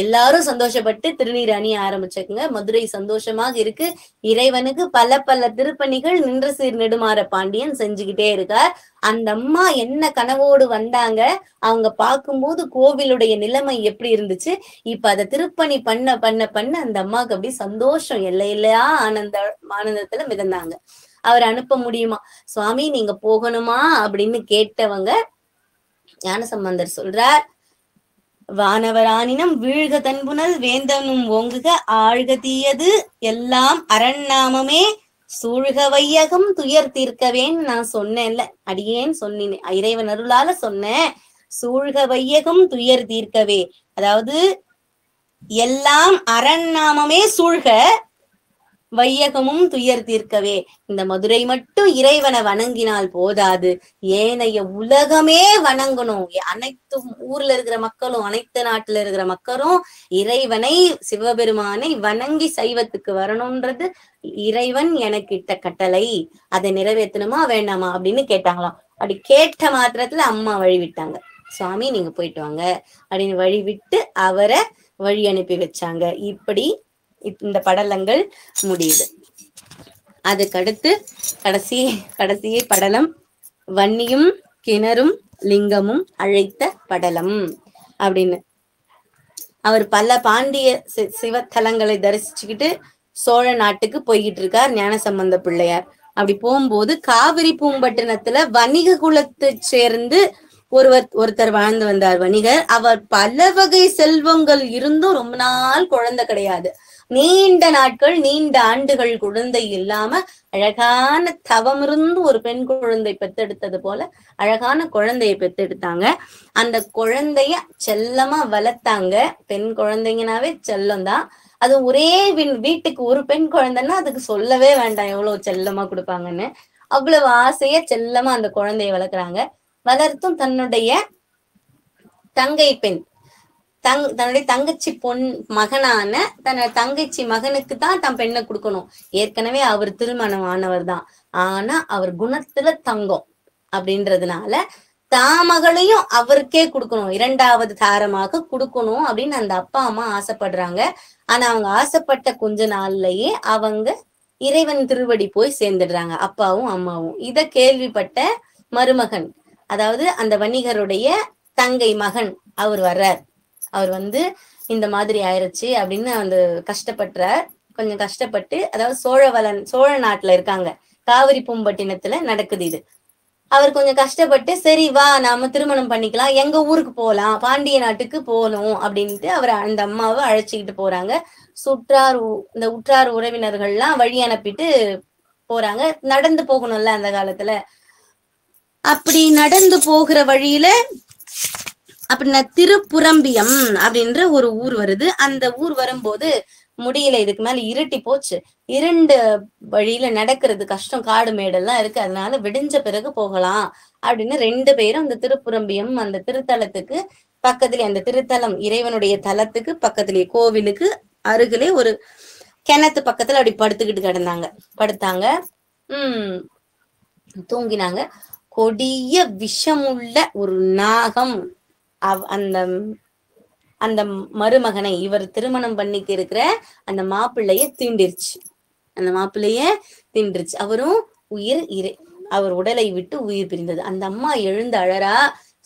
எல்லாரும் சந்தோஷப்பட்டு திருநீர் அணிய ஆரம்பிச்சாங்க. மதுரை சந்தோஷமாக இருக்கு. இறைவனுக்கு பல பல திருப்பணிகள் நின்ற சீர் நெடுமாற பாண்டியன் செஞ்சுக்கிட்டே இருக்கார். அந்த அம்மா என்ன கனவோடு வந்தாங்க, அவங்க பார்க்கும்போது கோவிலுடைய நிலைமை எப்படி இருந்துச்சு, இப்ப அதை திருப்பணி பண்ண பண்ண பண்ண அந்த அம்மாவுக்கு அப்படி சந்தோஷம் எல்லையிலையா ஆனந்தத்துல மிதந்தாங்க. அவர் அனுப்ப முடியுமா? சுவாமி நீங்க போகணுமா அப்படின்னு கேட்டவங்க ஞானசம்பந்தர் சொல்றார், வானவரானினம் வீழ்க தன்புணல் வேந்தனும் ஓங்குக ஆழ்க தீயது எல்லாம் அரண்நாமமே சூழ்க வையகம் துயர் தீர்க்கவேன்னு நான் சொன்னேன்ல, அடியேன் சொன்னேன், இறைவன் அருளால சொன்னேன். சூழ்க வையகம் துயர் தீர்க்கவே அதாவது எல்லாம் அரண்நாமமே சூழ்க, வையகமும் துயர் தீர்க்கவே. இந்த மதுரை மட்டும் இறைவனை வணங்கினால் போதாது, ஏனைய உலகமே வணங்கணும். அனைத்து ஊர்ல இருக்கிற மக்களும், அனைத்து நாட்டுல இருக்கிற மக்களும் இறைவனை, சிவபெருமானை வணங்கி சைவத்துக்கு வரணும்ன்றது இறைவன் எனக்கு இட்ட கட்டளை. அதை நிறைவேற்றணுமா வேண்டாமா அப்படின்னு கேட்டாங்களாம். அப்படி கேட்ட மாத்திரத்துல அம்மா வழிவிட்டாங்க. சுவாமி நீங்க போயிட்டு வாங்க அப்படின்னு வழிவிட்டு அவரை வழி அனுப்பி வச்சாங்க. இப்படி இந்த படலங்கள் முடியுது. அதுக்கடுத்து கடைசி படலம் வன்னியும் கிணறும் லிங்கமும் அழைத்த படலம் அப்படின்னு. அவர் பல பாண்டிய சிவத்தலங்களை தரிசிச்சுக்கிட்டு சோழ நாட்டுக்கு போய்கிட்டு இருக்கார் ஞானசம்பந்த பிள்ளையார். அப்படி போகும்போது காவிரி பூம்பட்டினத்துல வணிக குலத்தை சேர்ந்து ஒருத்தர் வாழ்ந்து வந்தார், வணிகர். அவர் பல வகை செல்வங்கள் இருந்தும் ரொம்ப நாள் குழந்தை கிடையாது. நீண்ட நாட்கள், நீண்ட ஆண்டுகள் குழந்தை இல்லாம அழகான தவம் இருந்து ஒரு பெண் குழந்தை பெத்தெடுத்தது போல அழகான குழந்தைய பெத்தெடுத்தாங்க. அந்த குழந்தைய செல்லமா வளர்த்தாங்க. பெண் குழந்தைங்கனாவே செல்லம் தான். அது ஒரே வீட்டுக்கு ஒரு பெண் குழந்தைன்னா அதுக்கு சொல்லவே வேண்டாம் எவ்வளவு செல்லமா கொடுப்பாங்கன்னு. அவ்வளவு ஆசைய செல்லமா அந்த குழந்தைய வளர்க்குறாங்க. வளர்த்தும் தன்னுடைய தங்கை பெண் தன்னுடைய தங்கச்சி மகனான தங்கச்சி மகனுக்கு தான் தன் பெண்ணை கொடுக்கணும். ஏற்கனவே அவர் திருமணம் ஆனவர் தான். ஆனா அவர் குணத்துல தங்கம் அப்படின்றதுனால தாமகளையும் அவருக்கே கொடுக்கணும், இரண்டாவது தாரமாக கொடுக்கணும் அப்படின்னு அந்த அப்பா அம்மா ஆசைப்படுறாங்க. ஆனா அவங்க ஆசைப்பட்ட கொஞ்ச நாள்லயே அவங்க இறைவன் திருவடி போய் சேர்ந்துடுறாங்க, அப்பாவும் அம்மாவும். இத கேள்விப்பட்ட மருமகன், அதாவது அந்த வணிகருடைய தங்கை மகன் அவர் வர்றார். அவர் இந்த மாதிரி ஆயிருச்சு அப்படின்னு அந்த கஷ்டப்படுறார். கொஞ்சம் கஷ்டப்பட்டு, அதாவது சோழ நாட்டுல இருக்காங்க, காவிரி பூம்பட்டினத்துல நடக்குது இது. அவர் கொஞ்சம் கஷ்டப்பட்டு சரி வா நாம திருமணம் பண்ணிக்கலாம், எங்க ஊருக்கு போலாம், பாண்டிய நாட்டுக்கு போகணும் அப்படின்ட்டு அவர் அந்த அம்மாவை அழைச்சிக்கிட்டு போறாங்க. இந்த உற்றார் உறவினர்கள்லாம் வழி அனுப்பிட்டு போறாங்க. நடந்து போகணும்ல அந்த காலத்துல. அப்படி நடந்து போகிற வழியில அப்படின்னா திருப்புரம்பியம் அப்படின்ற ஒரு ஊர் வருது. அந்த ஊர் வரும்போது முடியல, இதுக்கு மேல இருட்டி போச்சு, இரண்டு வழியில நடக்கிறது கஷ்டம், காடு மேடெல்லாம் இருக்கு, அதனால விடிஞ்ச பிறகு போகலாம் அப்படின்னு ரெண்டு பேரும் அந்த திருப்புரம்பியம் அந்த திருத்தலத்துக்கு பக்கத்திலே, அந்த திருத்தலம் இறைவனுடைய தலத்துக்கு பக்கத்திலேயே கோவிலுக்கு அருகிலே ஒரு கிணத்து பக்கத்துல அப்படி படுத்துக்கிட்டு படுத்தாங்க. தூங்கினாங்க. கொடிய விஷமுள்ள ஒரு நாகம் அந்த மருமகனை, இவர் திருமணம் பண்ணிக்க இருக்கிற அந்த மாப்பிள்ளைய தீண்டிருச்சு. அவரும் அவர் உடலை விட்டு உயிர் பிரிந்தது. அந்த அம்மா எழுந்து அழறா,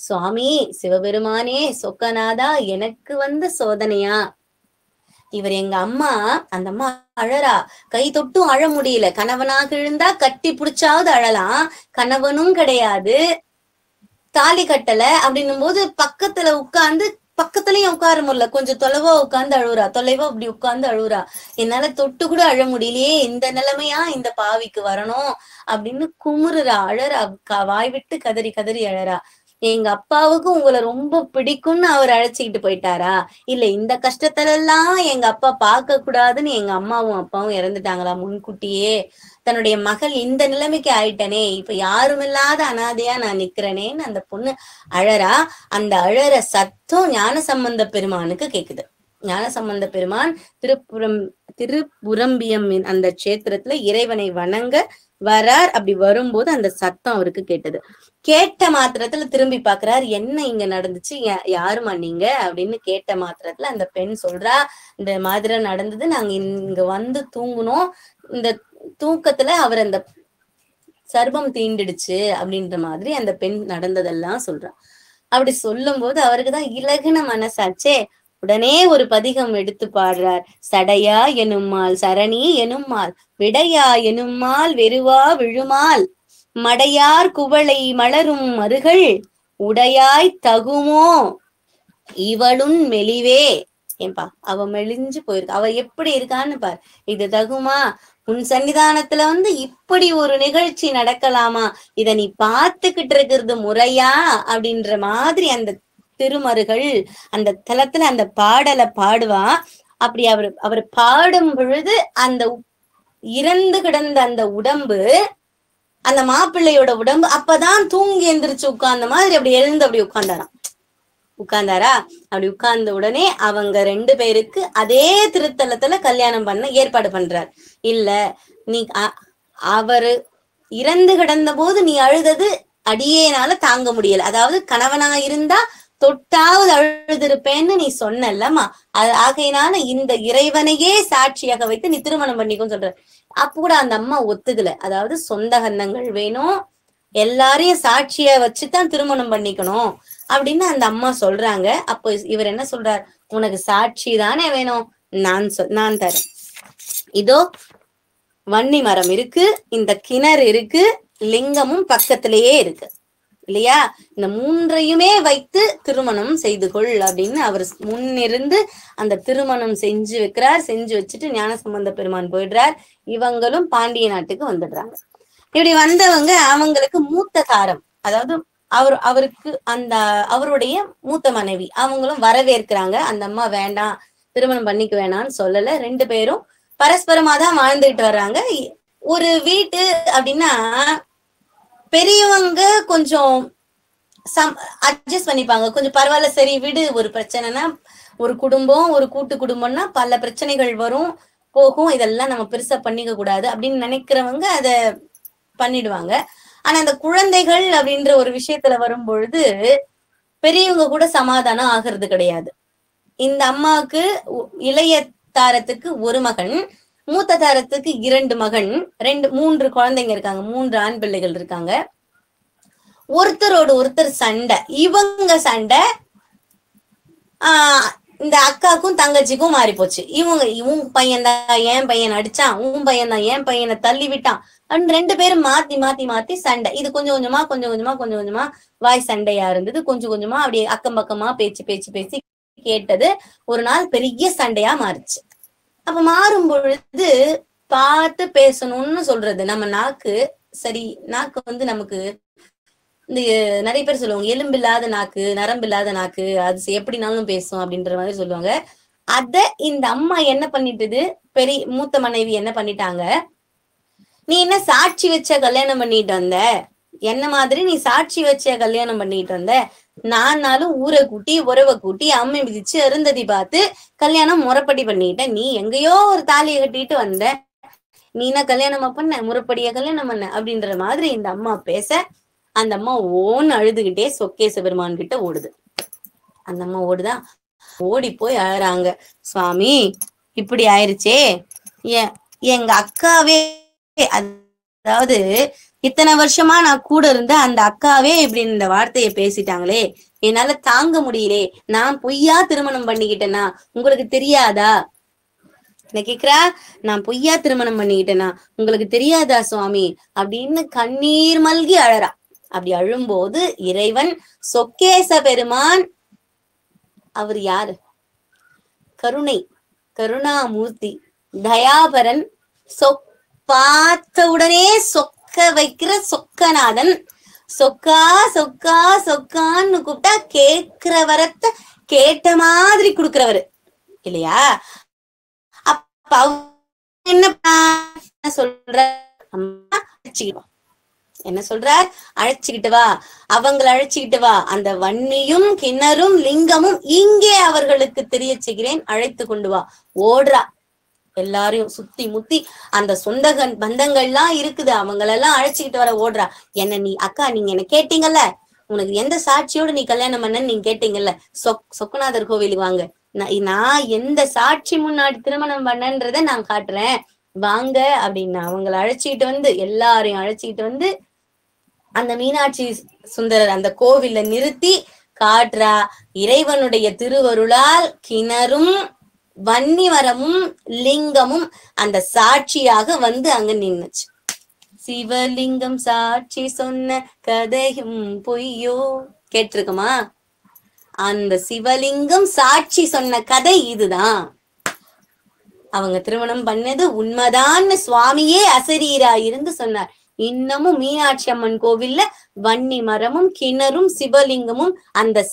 சுவாமி சிவபெருமானே சொக்கநாதா, எனக்கு வந்த சோதனையா இவர் எங்க அம்மா. அந்த அம்மா அழறா, கை தொட்டும் அழ முடியல. கணவனாக இருந்தா கட்டி பிடிச்சாவது அழலாம், கணவனும் கிடையாது, தாலி கட்டல அப்படின்னும் போது பக்கத்துல பக்கத்துலயும் உட்கார முடியல, கொஞ்சம் தொலைவா உட்கார்ந்து அழுவுறா, அப்படி உட்கார்ந்து அழுவுறா. என்னால தொட்டு கூட அழ முடியலையே, இந்த நிலைமையா இந்த பாவிக்கு வரணும் அப்படின்னு குமுறுறா, அழறா, வாய் விட்டு கதறி கதறி அழறா. எங்க அப்பாவுக்கு உங்களை ரொம்ப பிடிக்கும்னு அவர் அழைச்சிக்கிட்டு போயிட்டாரா, இல்ல இந்த கஷ்டத்துல எல்லாம் எங்க அப்பா பார்க்க கூடாதுன்னு எங்க அம்மாவும் அப்பாவும் இறந்துட்டாங்களா முன்கூட்டியே, தன்னுடைய மகள் இந்த நிலைமைக்கு ஆயிட்டனே, இப்ப யாரும் இல்லாத அனாதையா நான் நிக்கிறேனேன்னு அந்த பொண்ணு அழறா. அந்த அழற சத்தம் ஞானசம்பந்த பெருமானுக்கு கேக்குது. ஞானசம்பந்த பெருமான் திருப்புரம்பியம் அந்த கஷேத்திரத்துல இறைவனை வணங்க வரார். அப்படி வரும்போது அந்த சத்தம் அவருக்கு கேட்டது. கேட்ட மாத்திரத்துல திரும்பி பாக்குறார், என்ன இங்க நடந்துச்சு, யாருமா நீங்க அப்படின்னு கேட்ட மாத்திரத்துல அந்த பெண் சொல்றா, இந்த மாதிரி நடந்தது, நாங்க இங்க தூங்குனோம், இந்த தூக்கத்துல அவர் அந்த சர்பம் தீண்டிடுச்சு அப்படின்ற மாதிரி அந்த பெண் நடந்ததெல்லாம் சொல்றா. அப்படி சொல்லும் போது அவருக்குதான் இலகுன மனசாச்சே. உடனே ஒரு பதிகம் எடுத்து பாடுறார். சடையா எனும்மால் சரணி எனும்மால் விடையா எனும்மால் வெறுவா விழுமால் மடையார் குவளை மலரும் மருகள் உடையாய் தகுமோ இவளுன் மெலிவே. ஏன்பா அவ மெலிஞ்சு போயிருக்கு, அவ எப்படி இருக்கான்னு பார், இது தகுமா, உன் சன்னிதானத்துல இப்படி ஒரு நிகழ்ச்சி நடக்கலாமா, இத நீ பார்த்துக்கிட்டு இருக்கிறது முறையா அப்படின்ற மாதிரி அந்த திருமருகள் அந்த தலத்துல அந்த பாடலை பாடுவா. அப்படி அவர் பாடும் பொழுது அந்த இறந்து கிடந்த அந்த உடம்பு, அந்த மாப்பிள்ளையோட உடம்பு அப்பதான் தூங்கி எந்திரிச்சு உட்கார்ந்த மாதிரி அப்படி எழுந்து அப்படி உட்கார்ந்தாரா. அப்படி உட்கார்ந்த உடனே அவங்க 2 பேருக்கு அதே திருத்தலத்துல கல்யாணம் பண்ண ஏற்பாடு பண்றார். இல்ல நீ அவரு இறந்து கிடந்த போது நீ அழுதது அடியேனால தாங்க முடியல, அதாவது கணவனா இருந்தா தொட்டாவது அழுதிருப்பேன்னு நீ சொன்னல்லம்மா, அது ஆகையினால இந்த இறைவனையே சாட்சியாக வைத்து நீ திருமணம் பண்ணிக்கும் சொல்ற. அப்ப கூட அந்த அம்மா ஒத்துக்கல. அதாவது சொந்த கந்தங்கள் வேணும், எல்லாரையும் சாட்சிய வச்சுதான் திருமணம் பண்ணிக்கணும் அப்படின்னு அந்த அம்மா சொல்றாங்க. அப்போ இவர் என்ன சொல்றார், உனக்கு சாட்சி தானே வேணும், நான் தரேன். இதோ வன்னி மரம் இருக்கு, இந்த கிணறு இருக்கு, லிங்கமும் பக்கத்திலேயே இருக்கு இல்லையா, இந்த 3ஐயுமே வைத்து திருமணம் செய்து கொள் அப்படின்னு அவர் முன்னிருந்து அந்த திருமணம் செஞ்சு வைக்கிறார். செஞ்சு வச்சுட்டு ஞானசம்பந்த பெருமான் போயிடுறார். இவங்களும் பாண்டிய நாட்டுக்கு வந்துடுறாங்க. இப்படி வந்தவங்க அவங்களுக்கு மூத்த தாரம், அதாவது அவருக்கு அந்த அவருடைய மூத்த மனைவி அவங்களும் வரவேற்கிறாங்க. அந்த அம்மா வேண்டாம், திருமணம் பண்ணிக்க வேணாம்னு சொல்லல. 2 பேரும் பரஸ்பரமா தான் வாழ்ந்துட்டு வர்றாங்க. ஒரு வீட்டு அப்படின்னா பெரியவங்க கொஞ்சம் அட்ஜஸ்ட் பண்ணிப்பாங்க, கொஞ்சம் பரவாயில்ல சரி விடு, ஒரு பிரச்சனைனா ஒரு குடும்பம் ஒரு கூட்டு குடும்பம்னா பல பிரச்சனைகள் வரும் போகும், இதெல்லாம் நம்ம பெருசா பண்ணிக்க கூடாது அப்படின்னு நினைக்கிறவங்க அத பண்ணிடுவாங்க. ஆனா அந்த குழந்தைகள் அப்படின்ற ஒரு விஷயத்துல வரும் பொழுது பெரியவங்க கூட சமாதானம் ஆகிறது கிடையாது. இந்த அம்மாவுக்கு இளைய தாரத்துக்கு 1 மகன், மூத்த தாரத்துக்கு 2 மகன், 3 குழந்தைங்க இருக்காங்க, 3 ஆண் பிள்ளைகள் இருக்காங்க. ஒருத்தரோடு ஒருத்தர் சண்டை. இவங்க சண்டை இந்த அக்காக்கும் தங்கச்சிக்கும் மாறி போச்சு. இவங்க பையன் தான் என் பையன் அடிச்சான், உன் பையன் தான் என் பையனை தள்ளி விட்டான் அப்படின்னு 2 பேரும் மாத்தி சண்டை. இது கொஞ்சம் கொஞ்சமா வாய் சண்டையா இருந்தது. கொஞ்சம் கொஞ்சமா அப்படியே அக்கம் பக்கமா பேசி கேட்டது. ஒரு நாள் பெரிய சண்டையா மாறுச்சு. அப்ப மாறும் பொழுது பார்த்து பேசணும்னு சொல்றது நம்ம நாக்கு. சரி, நாக்கு நமக்கு இந்த நிறைய பேர் சொல்லுவாங்க எலும்பில்லாத நாக்கு, நரம்பில்லாத நாக்கு, அது எப்படினாலும் பேசும் அப்படின்ற மாதிரி சொல்லுவாங்க. அத இந்த அம்மா என்ன பண்ணிட்டுது, மூத்த மனைவி என்ன பண்ணிட்டாங்க, நீ என்ன சாட்சி வச்ச கல்யாணம் பண்ணிட்டு வந்த, என்ன மாதிரி நீ சாட்சி வச்ச கல்யாணம் பண்ணிட்டு வந்த, நானாலும் ஊரை கூட்டி உறவை கூட்டி அம்மை மிதிச்சு அருந்ததி பார்த்து கல்யாணம் முறைப்படி பண்ணிட்ட, நீ எங்கேயோ ஒரு தாலியை கட்டிட்டு வந்த, நீ என்ன கல்யாணமா பண்ண, முறைப்படியா கல்யாணம் பண்ண அப்படின்ற மாதிரி இந்த அம்மா பேச, அந்த அம்மா ஓன்னு அழுதுகிட்டே சொக்கேச பெருமான் கிட்ட ஓடுது. அந்த அம்மா ஓடுதா, ஓடி போய் அழறாங்க. சுவாமி இப்படி ஆயிருச்சே, எங்க அக்காவே, அதாவது இத்தனை வருஷமா நான் கூட இருந்த அந்த அக்காவே இப்படி இந்த வார்த்தையை பேசிட்டாங்களே, என்னால தாங்க முடியலே, நான் பொய்யா திருமணம் பண்ணிக்கிட்டேனா, உங்களுக்கு தெரியாதா, என்ன கேக்குறா, நான் பொய்யா திருமணம் பண்ணிக்கிட்டேனா உங்களுக்கு தெரியாதா சுவாமி அப்படின்னு கண்ணீர் மல்கி அழறா. அப்படி அழும்போது இறைவன் சொக்கேச பெருமான், அவர் யாரு, கருணாமூர்த்தி, தயாபரன், பார்த்த உடனே சொக்க வைக்கிற சொக்கநாதன், சொக்கா சொக்கா சொக்கான்னு கூப்பிட்டா கேக்குற வரத்தை கேட்ட மாதிரி குடுக்கிறவரு இல்லையா. அப்ப என்ன சொல்ற, என்ன சொல்றார், அழைச்சுக்கிட்டு வா, அவங்களை அழைச்சுக்கிட்டு வா, அந்த வன்னியும் கிணறும் லிங்கமும் இங்கே அவர்களுக்கு தெரிய செய்கிறேன், அழைத்து கொண்டு வா. ஓடுறா, எல்லாரையும் சுத்தி முத்தி அந்த சொந்த பந்தங்கள்லாம் இருக்குது, அவங்களெல்லாம் அழைச்சிக்கிட்டு வர ஓடுறா. என்ன நீ அக்கா, நீங்க என்ன கேட்டீங்கல்ல, உனக்கு எந்த சாட்சியோட நீ கல்யாணம் பண்ணன்னு நீங்க கேட்டீங்கல்ல, சொக்கநாதர் கோவிலுக்கு வாங்க, நான் எந்த சாட்சி முன்னாடி திருமணம் பண்ணன்றத நான் காட்டுறேன் வாங்க அப்படின்னு அவங்களை அழைச்சிக்கிட்டு வந்து, எல்லாரையும் அழைச்சிக்கிட்டு வந்து அந்த மீனாட்சி சுந்தரர் அந்த கோவில்ல நிறுத்தி காட்டுறா. இறைவனுடைய திருவருளால் கிணறும் வன்னி மரமும் லிங்கமும் அந்த சாட்சியாக வந்து அங்க நின்னுச்சு. சிவலிங்கம் சாட்சி சொன்ன கதையும் பொய்யோ கேட்டிருக்குமா, அந்த சிவலிங்கம் சாட்சி சொன்ன கதை இதுதான். அவங்க திருமணம் பண்ணது உண்மைதான்னு சுவாமியே அசரீரா இருந்து சொன்னார். இன்னமும் மீனாட்சி அம்மன் கோவில்ல வன்னி மரமும் கிணறும் சிவலிங்கமும் அந்த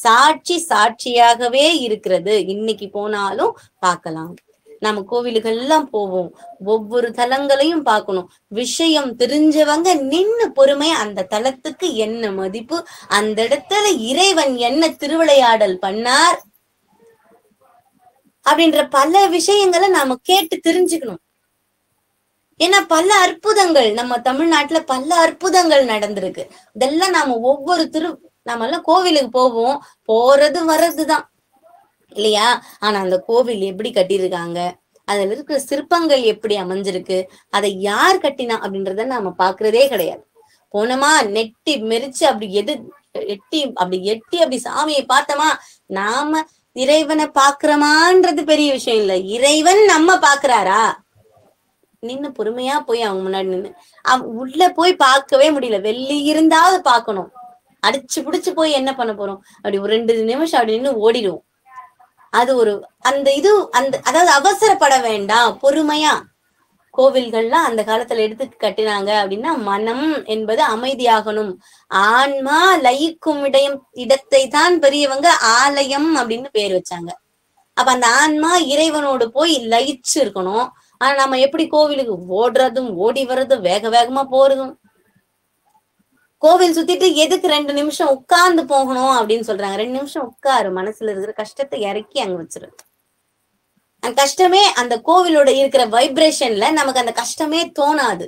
சாட்சியாகவே இருக்கிறது. இன்னைக்கு போனாலும் பார்க்கலாம். நம்ம கோவிலுக்கெல்லாம் போவோம், ஒவ்வொரு தலங்களையும் பார்க்கணும். விஷயம் தெரிஞ்சவங்க நின்னு பொறுமையா அந்த தலத்துக்கு என்ன மதிப்பு, அந்த இடத்துல இறைவன் என்ன திருவிளையாடல் பண்ணார் அப்படின்ற பல விஷயங்களை நாம கேட்டு தெரிஞ்சுக்கணும். ஏன்னா பல அற்புதங்கள் நம்ம தமிழ்நாட்டுல பல அற்புதங்கள் நடந்திருக்கு. இதெல்லாம் நாம ஒவ்வொரு நாம எல்லாம் கோவிலுக்கு போவோம், போறது வர்றதுதான் இல்லையா? ஆனா அந்த கோவில் எப்படி கட்டியிருக்காங்க, அதுல இருக்கிற சிற்பங்கள் எப்படி அமைஞ்சிருக்கு, அதை யார் கட்டினா அப்படின்றத நாம பாக்குறதே கிடையாது. போனோமா நெட்டி மெரிச்சு அப்படி எட்டி அப்படி சாமியை பார்த்தோமா, நாம இறைவனை பாக்குறோமான்றது பெரிய விஷயம் இல்ல, இறைவன் நம்ம பாக்குறாரா நின்னு பொறுமையா போய் அவங்க முன்னாடி நின்னு உள்ள போய் பார்க்கவே முடியல, வெளியே இருந்தாவது பாக்கணும். அடிச்சு புடிச்சு போய் என்ன பண்ண போறோம், அப்படி ஒரு 2 நிமிஷம் அப்படி நின்று ஓடிடுவோம். அது ஒரு அதாவது அவசரப்பட வேண்டாம், பொறுமையா. கோவில்கள்லாம் அந்த காலத்துல எடுத்து கட்டினாங்க அப்படின்னா மனம் என்பது அமைதியாகணும், ஆன்மா லயிக்கும் இடத்தை தான் பெரியவங்க ஆலயம் அப்படின்னு பேர் வச்சாங்க. அப்ப அந்த ஆன்மா இறைவனோடு போய் லயிச்சு இருக்கணும். ஆனா நம்ம எப்படி கோவிலுக்கு ஓடுறதும் ஓடி வர்றதும் வேக வேகமா போறதும். கோவில் சுத்திட்டு எதுக்கு 2 நிமிஷம் உட்கார்ந்து போகணும் அப்படின்னு சொல்றாங்க. 2 நிமிஷம் உட்காரு, மனசுல இருக்கிற கஷ்டத்தை இறக்கி அங்க வச்சிரு. அந்த கஷ்டமே அந்த கோவிலோட இருக்கிற வைப்ரேஷன்ல நமக்கு அந்த கஷ்டமே தோணாது.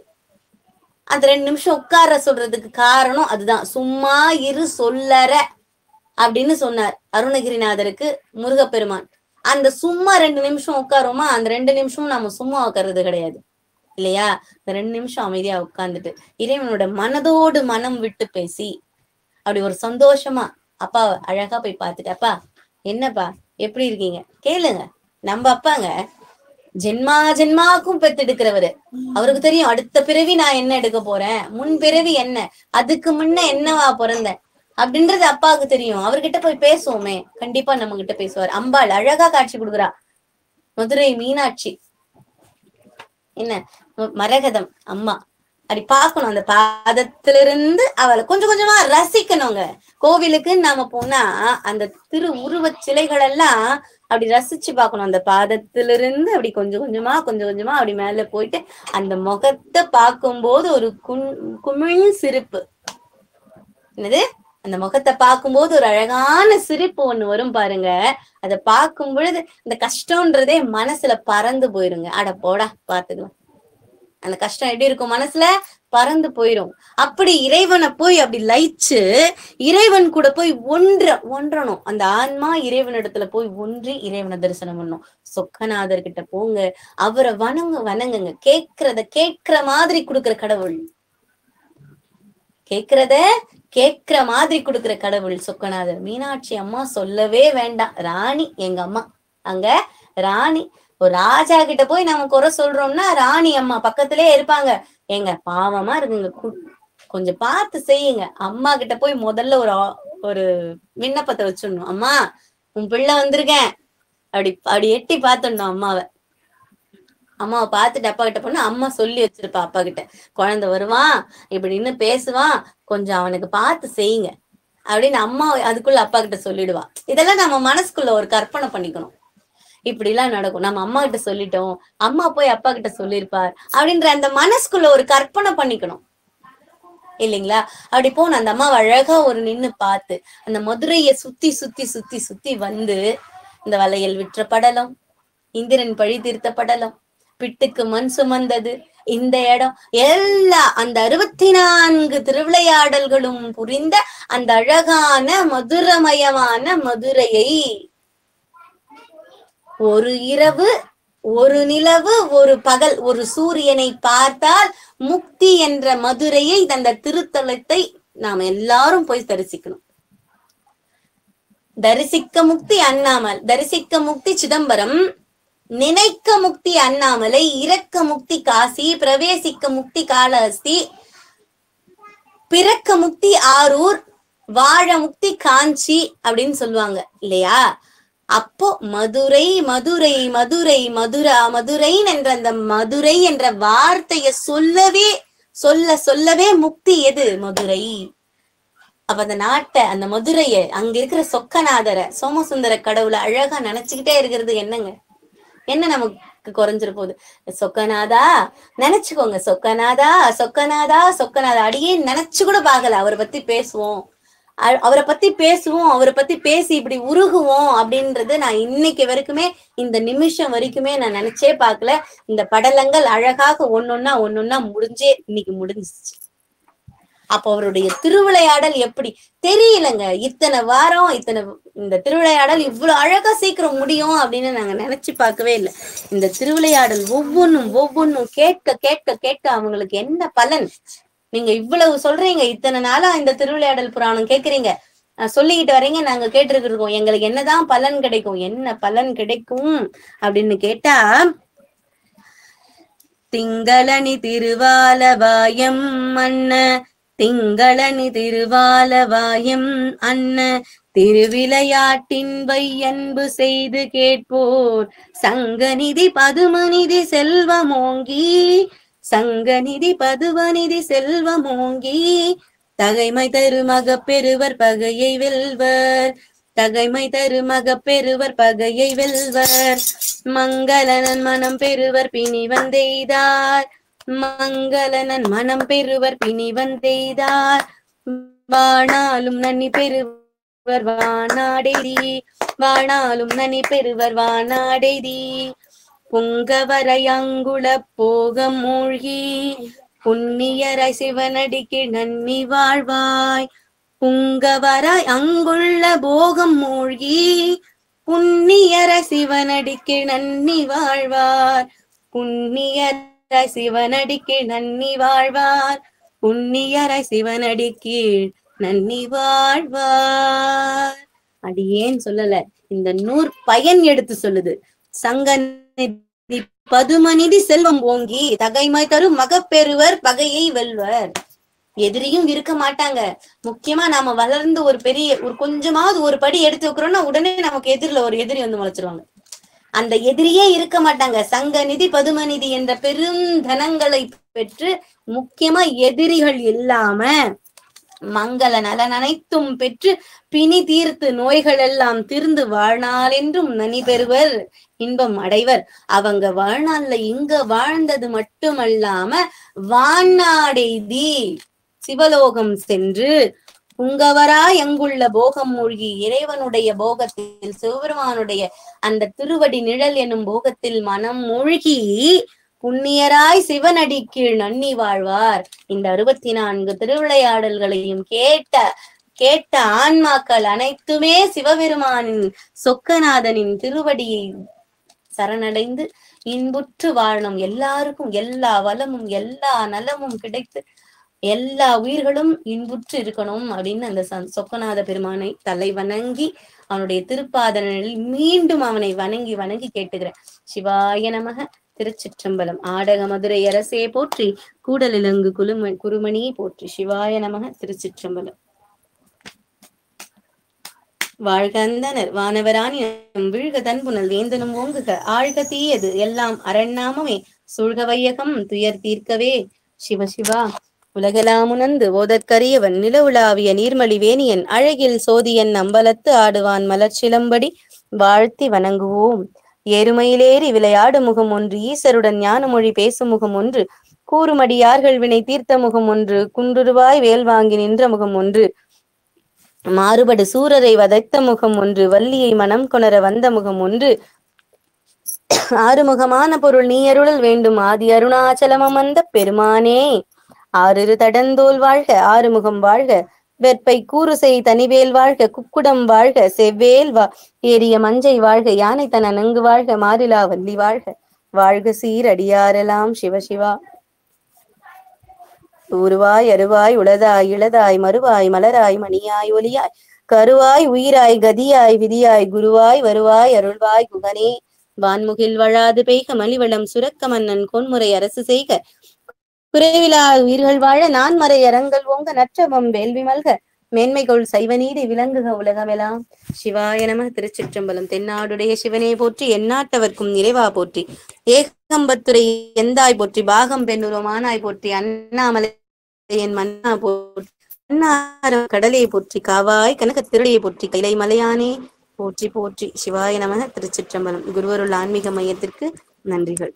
அந்த 2 நிமிஷம் உட்கார சொல்றதுக்கு காரணம் அதுதான். சும்மா இரு சொல்லற அப்படின்னு சொன்னார் அருணகிரிநாதருக்கு முருகப்பெருமான். அந்த சும்மா 2 நிமிஷம் உட்காருமா, அந்த 2 நிமிஷமும் நம்ம சும்மா உட்கார்றது கிடையாது இல்லையா? இந்த 2 நிமிஷம் அமைதியா உட்கார்ந்துட்டு இறைவனோட மனதோடு மனம் விட்டு பேசி அப்படி ஒரு சந்தோஷமா அப்பா அழகா போய் பார்த்துட்டு, அப்பா என்னப்பா எப்படி இருக்கீங்க கேளுங்க. நம்ம அப்பாங்க ஜென்மாக்கும் பெத்தெடுக்கிறவரு, அவருக்கு தெரியும் அடுத்த பிறவி நான் என்ன எடுக்க போறேன், முன் பிறவி என்ன, அதுக்கு முன்ன என்னவா பிறந்தேன் அப்படின்றது அப்பாவுக்கு தெரியும். அவர்கிட்ட போய் பேசுவோமே, கண்டிப்பா நம்ம கிட்ட பேசுவார். அம்பாள் அழகா காட்சி கொடுக்குறா, மதுரை மீனாட்சி என்ன மரகதம் அம்மா, அப்படி பார்க்கணும். அந்த பாதத்திலிருந்து அவளை கொஞ்சம் கொஞ்சமா ரசிக்கணுங்க. கோவிலுக்கு நாம போனா அந்த திரு உருவ சிலைகள் எல்லாம் அப்படி ரசிச்சு பார்க்கணும். அந்த பாதத்திலிருந்து அப்படி கொஞ்சம் கொஞ்சமா அப்படி மேல போயிட்டு அந்த முகத்தை பார்க்கும்போது ஒரு குமிழ் சிரிப்பு, என்னது அந்த முகத்தை பார்க்கும்போது ஒரு அழகான சிரிப்பு ஒண்ணு வரும் பாருங்க. அதை பார்க்கும் பொழுது இந்த கஷ்டம்ன்றதே மனசுல பறந்து போயிருங்க. அட போடா பாத்துக்கலாம், அந்த கஷ்டம் எப்படி இருக்கும் மனசுல பறந்து போயிரும். அப்படி இறைவனை போய் அப்படி லயிச்சு இறைவன் கூட போய் ஒன்றணும். அந்த ஆன்மா இறைவனிடத்துல போய் ஒன்றி இறைவனை தரிசனம் பண்ணும். சொக்கநாதர் கிட்ட போங்க, அவரை வணங்குங்க. கேட்கிற மாதிரி கொடுக்குற கடவுள், கேட்கிற மாதிரி கொடுக்குற கடவுள் சொக்கநாதர். மீனாட்சி அம்மா சொல்லவே வேண்டாம், ராணி. எங்க அம்மா அங்க ராணி. ஒரு ராஜா கிட்ட போய் நம்ம குறை சொல்றோம்னா ராணி அம்மா பக்கத்திலே இருப்பாங்க. எங்க பாவமா இருக்குங்க, கொஞ்சம் பார்த்து செய்யுங்க. அம்மா கிட்ட போய் முதல்ல ஒரு விண்ணப்பத்தை வச்சிடணும். அம்மா உன் பிள்ளை வந்திருக்கேன் அப்படி எட்டி பார்த்துடணும் அம்மாவை பார்த்துட்டு அப்பா கிட்ட போனா அம்மா சொல்லி வச்சிருப்பா அப்பா கிட்ட, குழந்தை வருவான் இப்படின்னு பேசுவான், கொஞ்சம் அவனுக்கு பார்த்து செய்யுங்க அப்படின்னு அம்மா அதுக்குள்ள அப்பா கிட்ட சொல்லிடுவா. இதெல்லாம் நம்ம மனசுக்குள்ள ஒரு கற்பனை பண்ணிக்கணும். இப்படி எல்லாம் நடக்கும். நம்ம அம்மா கிட்ட சொல்லிட்டோம், அம்மா போய் அப்பா கிட்ட சொல்லியிருப்பார் அப்படின்ற அந்த மனசுக்குள்ள ஒரு கற்பனை பண்ணிக்கணும் இல்லைங்களா? அப்படி போன அந்த அம்மாவை அழகா ஒரு நின்னு பார்த்து அந்த மதுரைய சுத்தி வந்து இந்த வளையல் விற்ற படலம், இந்திரன் பழி தீர்த்த படலம், பிட்டுக்கு மண் சுமந்தது இந்த இடம், எல்லா அந்த 64 திருவிளையாடல்களும் புரிந்த அந்த அழகான மதுரமயமான மதுரையை ஒரு இரவு, ஒரு நிலவு, ஒரு பகல், ஒரு சூரியனை பார்த்தால் முக்தி என்ற மதுரையை, அந்த திருத்தலத்தை நாம் எல்லாரும் போய் தரிசிக்கணும். தரிசிக்க முக்தி அண்ணாமல், தரிசிக்க முக்தி சிதம்பரம், நினைக்க முக்தி அண்ணாமலை, இறக்க முக்தி காசி, பிரவேசிக்க முக்தி காளஹஸ்தி, பிறக்க முக்தி ஆரூர், வாழ முக்தி காஞ்சி அப்படின்னு சொல்லுவாங்க இல்லையா? அப்போ மதுரை மதுரை மதுரை மதுரா மதுரை என்ற அந்த மதுரை என்ற வார்த்தைய சொல்லவே சொல்ல சொல்லவே முக்தி எது? மதுரை. அப்ப அந்த நாட்டை, அந்த மதுரைய, அங்க இருக்கிற சொக்கநாதரை, சோமசுந்தர கடவுளை அழகா நினைச்சுக்கிட்டே இருக்கிறது என்னங்க? என்ன நமக்கு குறைஞ்சிரு போகுது? சொக்கநாதா நினைச்சுக்கோங்க, சொக்கநாதா சொக்கநாதா சொக்கநாதா. அடியே நினைச்சு கூட பாக்கல. அவரை பத்தி பேசுவோம், அவரை பத்தி பேசுவோம், அவரை பத்தி பேசி இப்படி உருகுவோம் அப்படின்றது நான் இன்னைக்கு வரைக்குமே, இந்த நிமிஷம் வரைக்குமே நான் நினைச்சே பார்க்கல. இந்த படலங்கள் அழகாக ஒன்னொன்னா முடிஞ்சே இன்னைக்கு முடிஞ்சிச்சு. அப்ப அவருடைய திருவிளையாடல் எப்படி தெரியலங்க. இத்தனை வாரம் இந்த திருவிளையாடல் இவ்வளவு அழகா சீக்கிரம் முடியும் அப்படின்னு நாங்க நினைச்சு பார்க்கவே இல்லை. இந்த திருவிளையாடல் ஒவ்வொன்னும் கேட்க கேட்க கேட்க அவங்களுக்கு என்ன பலன்? நீங்க இவ்வளவு சொல்றீங்க, இத்தனை நாளா இந்த திருவிளையாடல் புராணம் கேக்குறீங்க, சொல்லிக்கிட்டு வரீங்க, நாங்க கேட்டுருக்கு இருக்கோம். எங்களுக்கு என்னதான் பலன் கிடைக்கும்? என்ன பலன் கிடைக்கும் அப்படின்னு கேட்டா, திங்களனி திருவாலவாயம் அண்ண, திங்களனி திருவாலவாயம் அண்ண, திருவிளையாட்டின் வையன்பு செய்து கேட்போர் சங்கநிதி பதுமநிதி செல்வமோங்கி, சங்கநிதி பதுவநிதி செல்வமோங்கி, தகைமை தருமக பெறுவர் பகையை வெல்வர், தகைமை தருமக பெறுவர் பகையை வெல்வர், மங்களனன் மனம் பெறுவர் பிணி வந்தெய்தார், மங்களனன் மனம் பெறுவர் பிணி வந்தெய்தார், வாணாலும் நன்னி பெறுவர் வானாடெய்தி, வாணாலும் நன்னி பெறுவர் வானாடெய்தி, பொங்கவரை அங்குள போகம் மூழ்கி, புண்ணியரை சிவனடிக்கு நன்னி வாழ்வாய், புங்கவராய் அங்குள்ள போகம் மூழ்கி, புண்ணியரை சிவனடிக்கு நன்னி வாழ்வார், புண்ணியரை சிவனடிக்கு நன்னி வாழ்வார், புண்ணியரை சிவனடிக்கு நன்னி வாழ்வார். அடியேன் சொல்லல, இந்த நூற் பயன் எடுத்து சொல்லுது. சங்கநிதி பதுமநிதி செல்வம் ஓங்கி, தகைமை தரும் மகப்பெறுவர் பகையை வெல்வர். எதிரியும் இருக்க மாட்டாங்க. முக்கியமா நாம வளர்ந்து ஒரு கொஞ்சமாவது ஒரு படி எடுத்து வைக்கிறோம்னா உடனே நமக்கு எதிரில ஒரு எதிரி வந்து முளைச்சிருவாங்க. அந்த எதிரியே இருக்க மாட்டாங்க. சங்க நிதி பதுமநிதி என்ற பெரும் தனங்களை பெற்று, முக்கியமா எதிரிகள் இல்லாம மங்கள நலன் அனைத்தும் பெற்று, பிணி தீர்த்து நோய்கள் எல்லாம் தீர்ந்து வாழ்நாள் என்றும் நனி பெறுவர், இன்பம் அடைவர். அவங்க வாழ்நாள்ல இங்க வாழ்ந்தது மட்டுமல்லாம வான்னாடெய்தி சிவலோகம் சென்று, புங்கவராய் எங்குள்ள போகம் மூழ்கி, இறைவனுடைய போகத்தில், சிவபெருமானுடைய அந்த திருவடி நிழல் எனும் போகத்தில் மனம் மூழ்கி, புண்ணியராய் சிவனடி கீழ் நன்னி வாழ்வார். இந்த 64 திருவிளையாடல்களையும் கேட்ட ஆன்மாக்கள் அனைத்துமே சிவபெருமானின் சொக்கநாதனின் திருவடியை சரணடைந்து இன்புற்று வாழணும். எல்லாருக்கும் எல்லா வளமும் எல்லா நலமும் கிடைத்து எல்லா உயிர்களும் இன்புற்று இருக்கணும் அப்படின்னு அந்த சொக்கநாத பெருமானை தலை வணங்கி, அவனுடைய திருப்பாதனில் மீண்டும் அவனை வணங்கி வணங்கி கேட்டுக்கிறேன். சிவாய நமக. திருச்சிற்றம்பலம். ஆடக மதுரை அரசே போற்றி, கூடலிலங்கு குருமணியை போற்றி. சிவாய நமக. திருச்சிற்றம்பலம். வாழ்க அந்தனர் வானவராணி வீழ்க தன்புணல் வேந்தனும் ஓங்குக, ஆழ்க தீயது எல்லாம் அரண்நாமமே, சூழ்க வையகம் துயர் தீர்க்கவே. சிவசிவா. உலகெலாம் உணர்ந்து ஓதற்கரியவன், நில உலாவிய நீர்மலி வேணியன், அழகில் சோதியன் அம்பலத்து ஆடுவான் மலர்ச்சிலம்படி வாழ்த்தி வணங்குவோம். ஏறுமையிலேறி விளையாடு முகம் ஒன்று, ஈசருடன் ஞான மொழி பேசும் முகம் ஒன்று, கூறுமடியார்கள் வினை தீர்த்த முகம் ஒன்று, குன்றுருவாய் வேல் வாங்கி நின்ற முகம் ஒன்று, மாறுபடு சூரரை வதைத்த முகம் ஒன்று, வள்ளியை மனம் கொணர வந்த முகம் ஒன்று, ஆறுமுகமான பொருள் நீ அருளல் வேண்டும், ஆதி அருணாச்சலமம் வந்த பெருமானே. ஆறிரு தடந்தோல் வாழ்க, ஆறுமுகம் வாழ்க, வெற்பை கூறுசை தனிவேல் வாழ்க, குக்குடம் வாழ்க, செவ்வேல் ஏறிய மஞ்சை வாழ்க, யானை தன நங்கு வாழ்க, மாறிலா வள்ளி வாழ்க, வாழ்க சீர் அடியாரெல்லாம். சிவசிவா. உருவாய் அருவாய் உளதாய் இளதாய் மறுவாய் மலராய் மணியாய் ஒலியாய் கருவாய் உயிராய் கதியாய் விதியாய் குருவாய் வருவாய் அருள்வாய் குகனே. வான்முகில் வழாது பெய்க மலிவளம் சுரக்க மன்னன் கொன்முறை அரசு செய்க, குறைவிலா உயிர்கள் வாழ நான் மறை அரங்கல் ஓங்க, நற்றவம் வேள்வி மல்க, மேன்மைகொள் சைவநீதி விளங்குக உலகமெல்லாம். சிவாய நம. திருச்சிற்றம்பலம். தென்னாடுடைய சிவனே போற்றி, எந்நாட்டவர்க்கும் இறைவா போற்றி. ஏக கம்பத்துரை எந்தாய் போற்றி, பாகம் பெண்ணுரும் ஆனாய் போற்றி, அண்ணாமலை என் மன்னா போற்றி, அன்னாரம் கடலை போற்றி, காவாய் கனக திருளையை போற்றி, கைலை மலையானே போற்றி போற்றி. சிவாய நமக. திருச்சிற்றம்பலம். குருவருள் ஆன்மீக மையத்திற்கு நன்றிகள்.